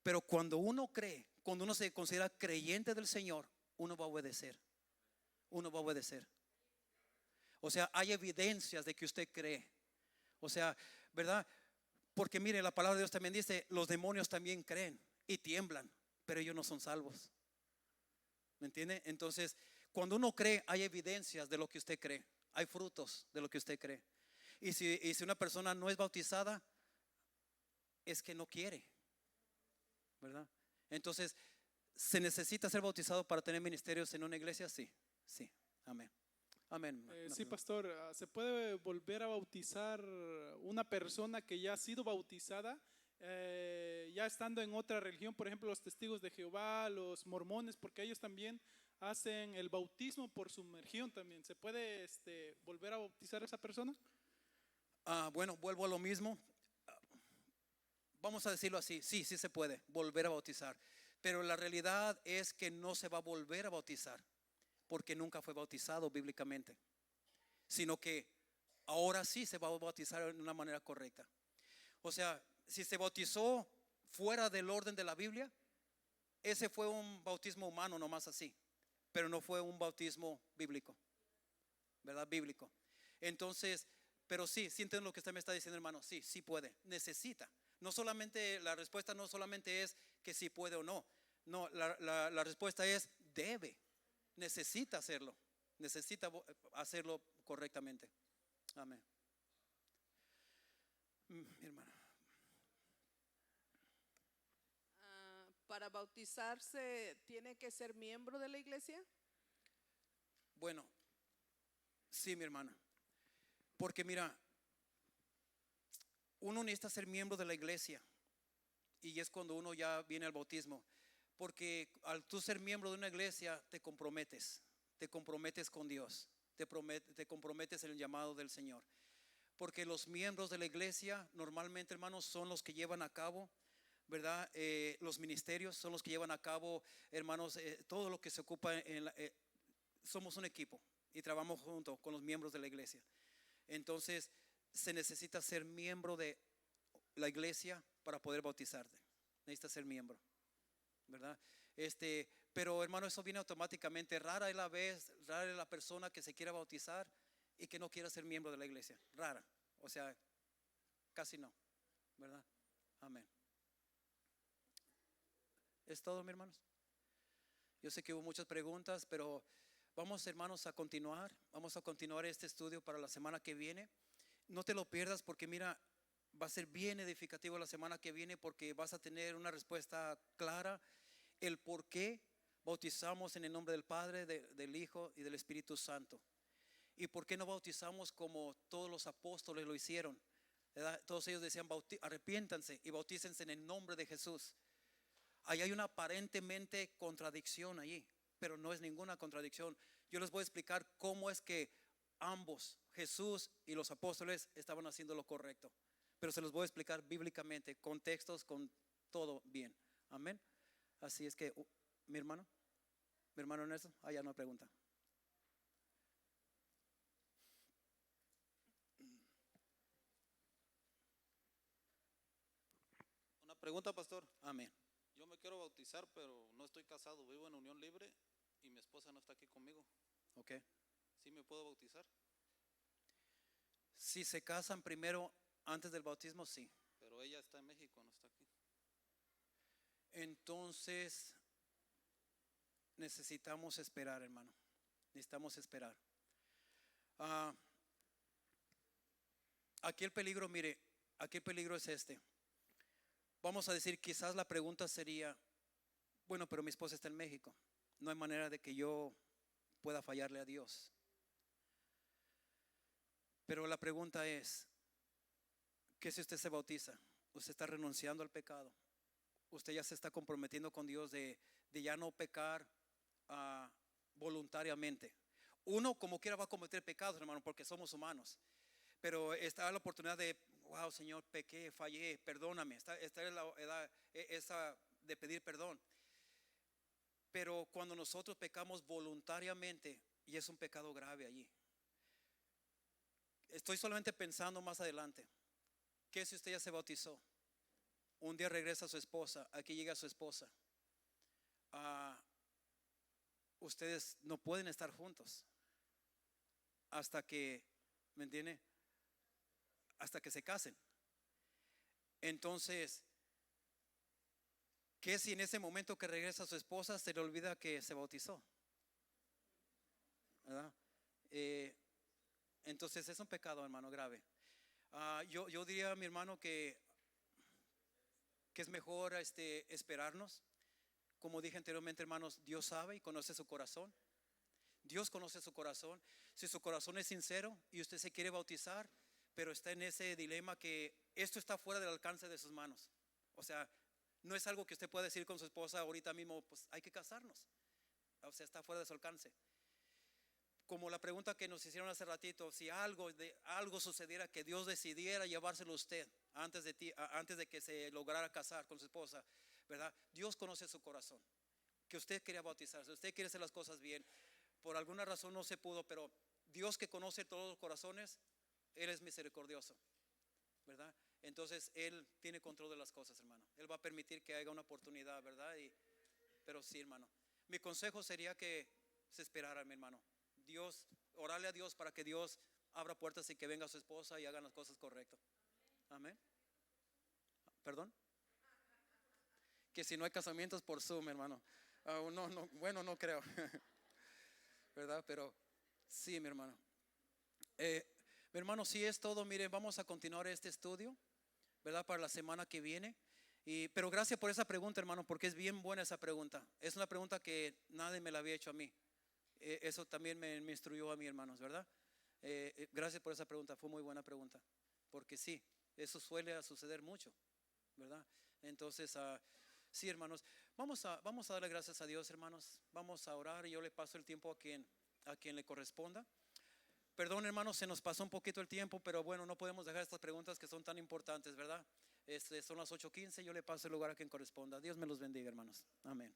Pero cuando uno cree, cuando uno se considera creyente del Señor, uno va a obedecer. Uno va a obedecer. O sea, hay evidencias de que usted cree. O sea, ¿verdad? Porque mire, la palabra de Dios también dice, los demonios también creen y tiemblan, pero ellos no son salvos. ¿Me entiende? Entonces, cuando uno cree, hay evidencias de lo que usted cree. Hay frutos de lo que usted cree. Y si una persona no es bautizada, es que no quiere, ¿verdad? Entonces, ¿se necesita ser bautizado para tener ministerios en una iglesia? Sí, sí, amén. Amén. Sí, pastor, ¿se puede volver a bautizar una persona que ya ha sido bautizada, ya estando en otra religión? Por ejemplo, los testigos de Jehová, los mormones, porque ellos también hacen el bautismo por sumergión también. ¿Se puede volver a bautizar a esa persona? Bueno, vuelvo a lo mismo. Vamos a decirlo así, sí se puede volver a bautizar, pero la realidad es que no se va a volver a bautizar porque nunca fue bautizado bíblicamente, sino que ahora sí se va a bautizar de una manera correcta. O sea, si se bautizó fuera del orden de la Biblia, ese fue un bautismo humano nomás así, pero no fue un bautismo bíblico, ¿verdad? Bíblico. Entonces, pero sí entienden lo que usted me está diciendo, hermano. Sí puede, necesita. No solamente, la respuesta no solamente es que sí puede o no. No, la respuesta es debe, necesita hacerlo. Necesita hacerlo correctamente. Amén. Mi hermana. ¿Para bautizarse tiene que ser miembro de la iglesia? Bueno, sí, mi hermana. Porque mira, uno necesita ser miembro de la iglesia. Y es cuando uno ya viene al bautismo. Porque al tú ser miembro de una iglesia te comprometes con Dios, te comprometes en el llamado del Señor. Porque los miembros de la iglesia normalmente, hermanos, son los que llevan a cabo ¿verdad? Los ministerios son los que llevan a cabo, hermanos, todo lo que se ocupa somos un equipo y trabajamos junto con los miembros de la iglesia. Entonces, se necesita ser miembro de la iglesia para poder bautizarte. Necesitas ser miembro, ¿verdad? Pero hermano, eso viene automáticamente. Rara es la persona que se quiera bautizar y que no quiera ser miembro de la iglesia. Rara, o sea, casi no, ¿verdad? Amén. ¿Es todo, mis hermanos? Yo sé que hubo muchas preguntas, pero vamos, hermanos, a continuar. Vamos a continuar este estudio para la semana que viene. No te lo pierdas, porque mira, va a ser bien edificativo la semana que viene, porque vas a tener una respuesta clara, el por qué bautizamos en el nombre del Padre, del Hijo y del Espíritu Santo, y por qué no bautizamos como todos los apóstoles lo hicieron, ¿verdad? Todos ellos decían: arrepiéntanse y bautícense en el nombre de Jesús. Ahí hay una aparentemente contradicción allí, pero no es ninguna contradicción. Yo les voy a explicar cómo es que ambos, Jesús y los apóstoles, estaban haciendo lo correcto, pero se los voy a explicar bíblicamente, con textos, con todo bien. Amén. Así es que, mi hermano Ernesto, ya no pregunta. Una pregunta, pastor. Amén. Yo me quiero bautizar, pero no estoy casado, vivo en unión libre y mi esposa no está aquí conmigo. Ok. ¿Sí me puedo bautizar? Si se casan primero antes del bautismo, sí. Pero ella está en México, no está aquí. Entonces necesitamos esperar, hermano. Necesitamos esperar. Aquí el peligro, mire, aquí el peligro es este. Vamos a decir, quizás la pregunta sería: bueno, pero mi esposa está en México, no hay manera de que yo pueda fallarle a Dios. Pero la pregunta es: ¿qué si usted se bautiza? Usted está renunciando al pecado. Usted ya se está comprometiendo con Dios de ya no pecar voluntariamente. Uno como quiera va a cometer pecados, hermano, porque somos humanos. Pero está la oportunidad de: wow, Señor, pequé, fallé, perdóname. Esta es la edad esa de pedir perdón. Pero cuando nosotros pecamos voluntariamente, y es un pecado grave allí. Estoy solamente pensando más adelante. ¿Qué si usted ya se bautizó? Un día regresa a su esposa, aquí llega su esposa. Ustedes no pueden estar juntos hasta que, ¿me entiende? Hasta que se casen. Entonces, ¿qué si en ese momento que regresa a su esposa se le olvida que se bautizó? ¿Verdad? Entonces es un pecado, hermano, grave. Yo diría a mi hermano que es mejor esperarnos. Como dije anteriormente, hermanos, Dios sabe y conoce su corazón. Dios conoce su corazón. Si su corazón es sincero y usted se quiere bautizar, pero está en ese dilema que esto está fuera del alcance de sus manos. O sea, no es algo que usted pueda decir con su esposa ahorita mismo: pues hay que casarnos. O sea, está fuera de su alcance. Como la pregunta que nos hicieron hace ratito: si algo sucediera, que Dios decidiera llevárselo a usted antes de que se lograra casar con su esposa, ¿verdad? Dios conoce su corazón, que usted quería bautizarse, usted quiere hacer las cosas bien, por alguna razón no se pudo, pero Dios, que conoce todos los corazones, Él es misericordioso, ¿verdad? Entonces Él tiene control de las cosas, hermano. Él va a permitir que haya una oportunidad, ¿verdad? Pero sí, hermano, mi consejo sería que se esperara, mi hermano. Orarle a Dios para que Dios abra puertas y que venga su esposa y hagan las cosas correctas. Amén. ¿Perdón? Que si no hay casamientos por Zoom, hermano. No, bueno, no creo. ¿Verdad? Pero sí, mi hermano. Mi hermano, si es todo, mire, vamos a continuar este estudio, ¿verdad? Para la semana que viene. Pero gracias por esa pregunta, hermano, porque es bien buena esa pregunta. Es una pregunta que nadie me la había hecho a mí. Eso también me instruyó a mí, hermanos, ¿verdad? Gracias por esa pregunta, fue muy buena pregunta. Porque sí, eso suele suceder mucho, ¿verdad? Entonces, sí, hermanos, vamos a darle gracias a Dios, hermanos. Vamos a orar y yo le paso el tiempo a quien le corresponda. Perdón, hermanos, se nos pasó un poquito el tiempo, pero bueno, no podemos dejar estas preguntas que son tan importantes, ¿verdad? Son las 8:15. Yo le paso el lugar a quien corresponda. Dios me los bendiga, hermanos. Amén.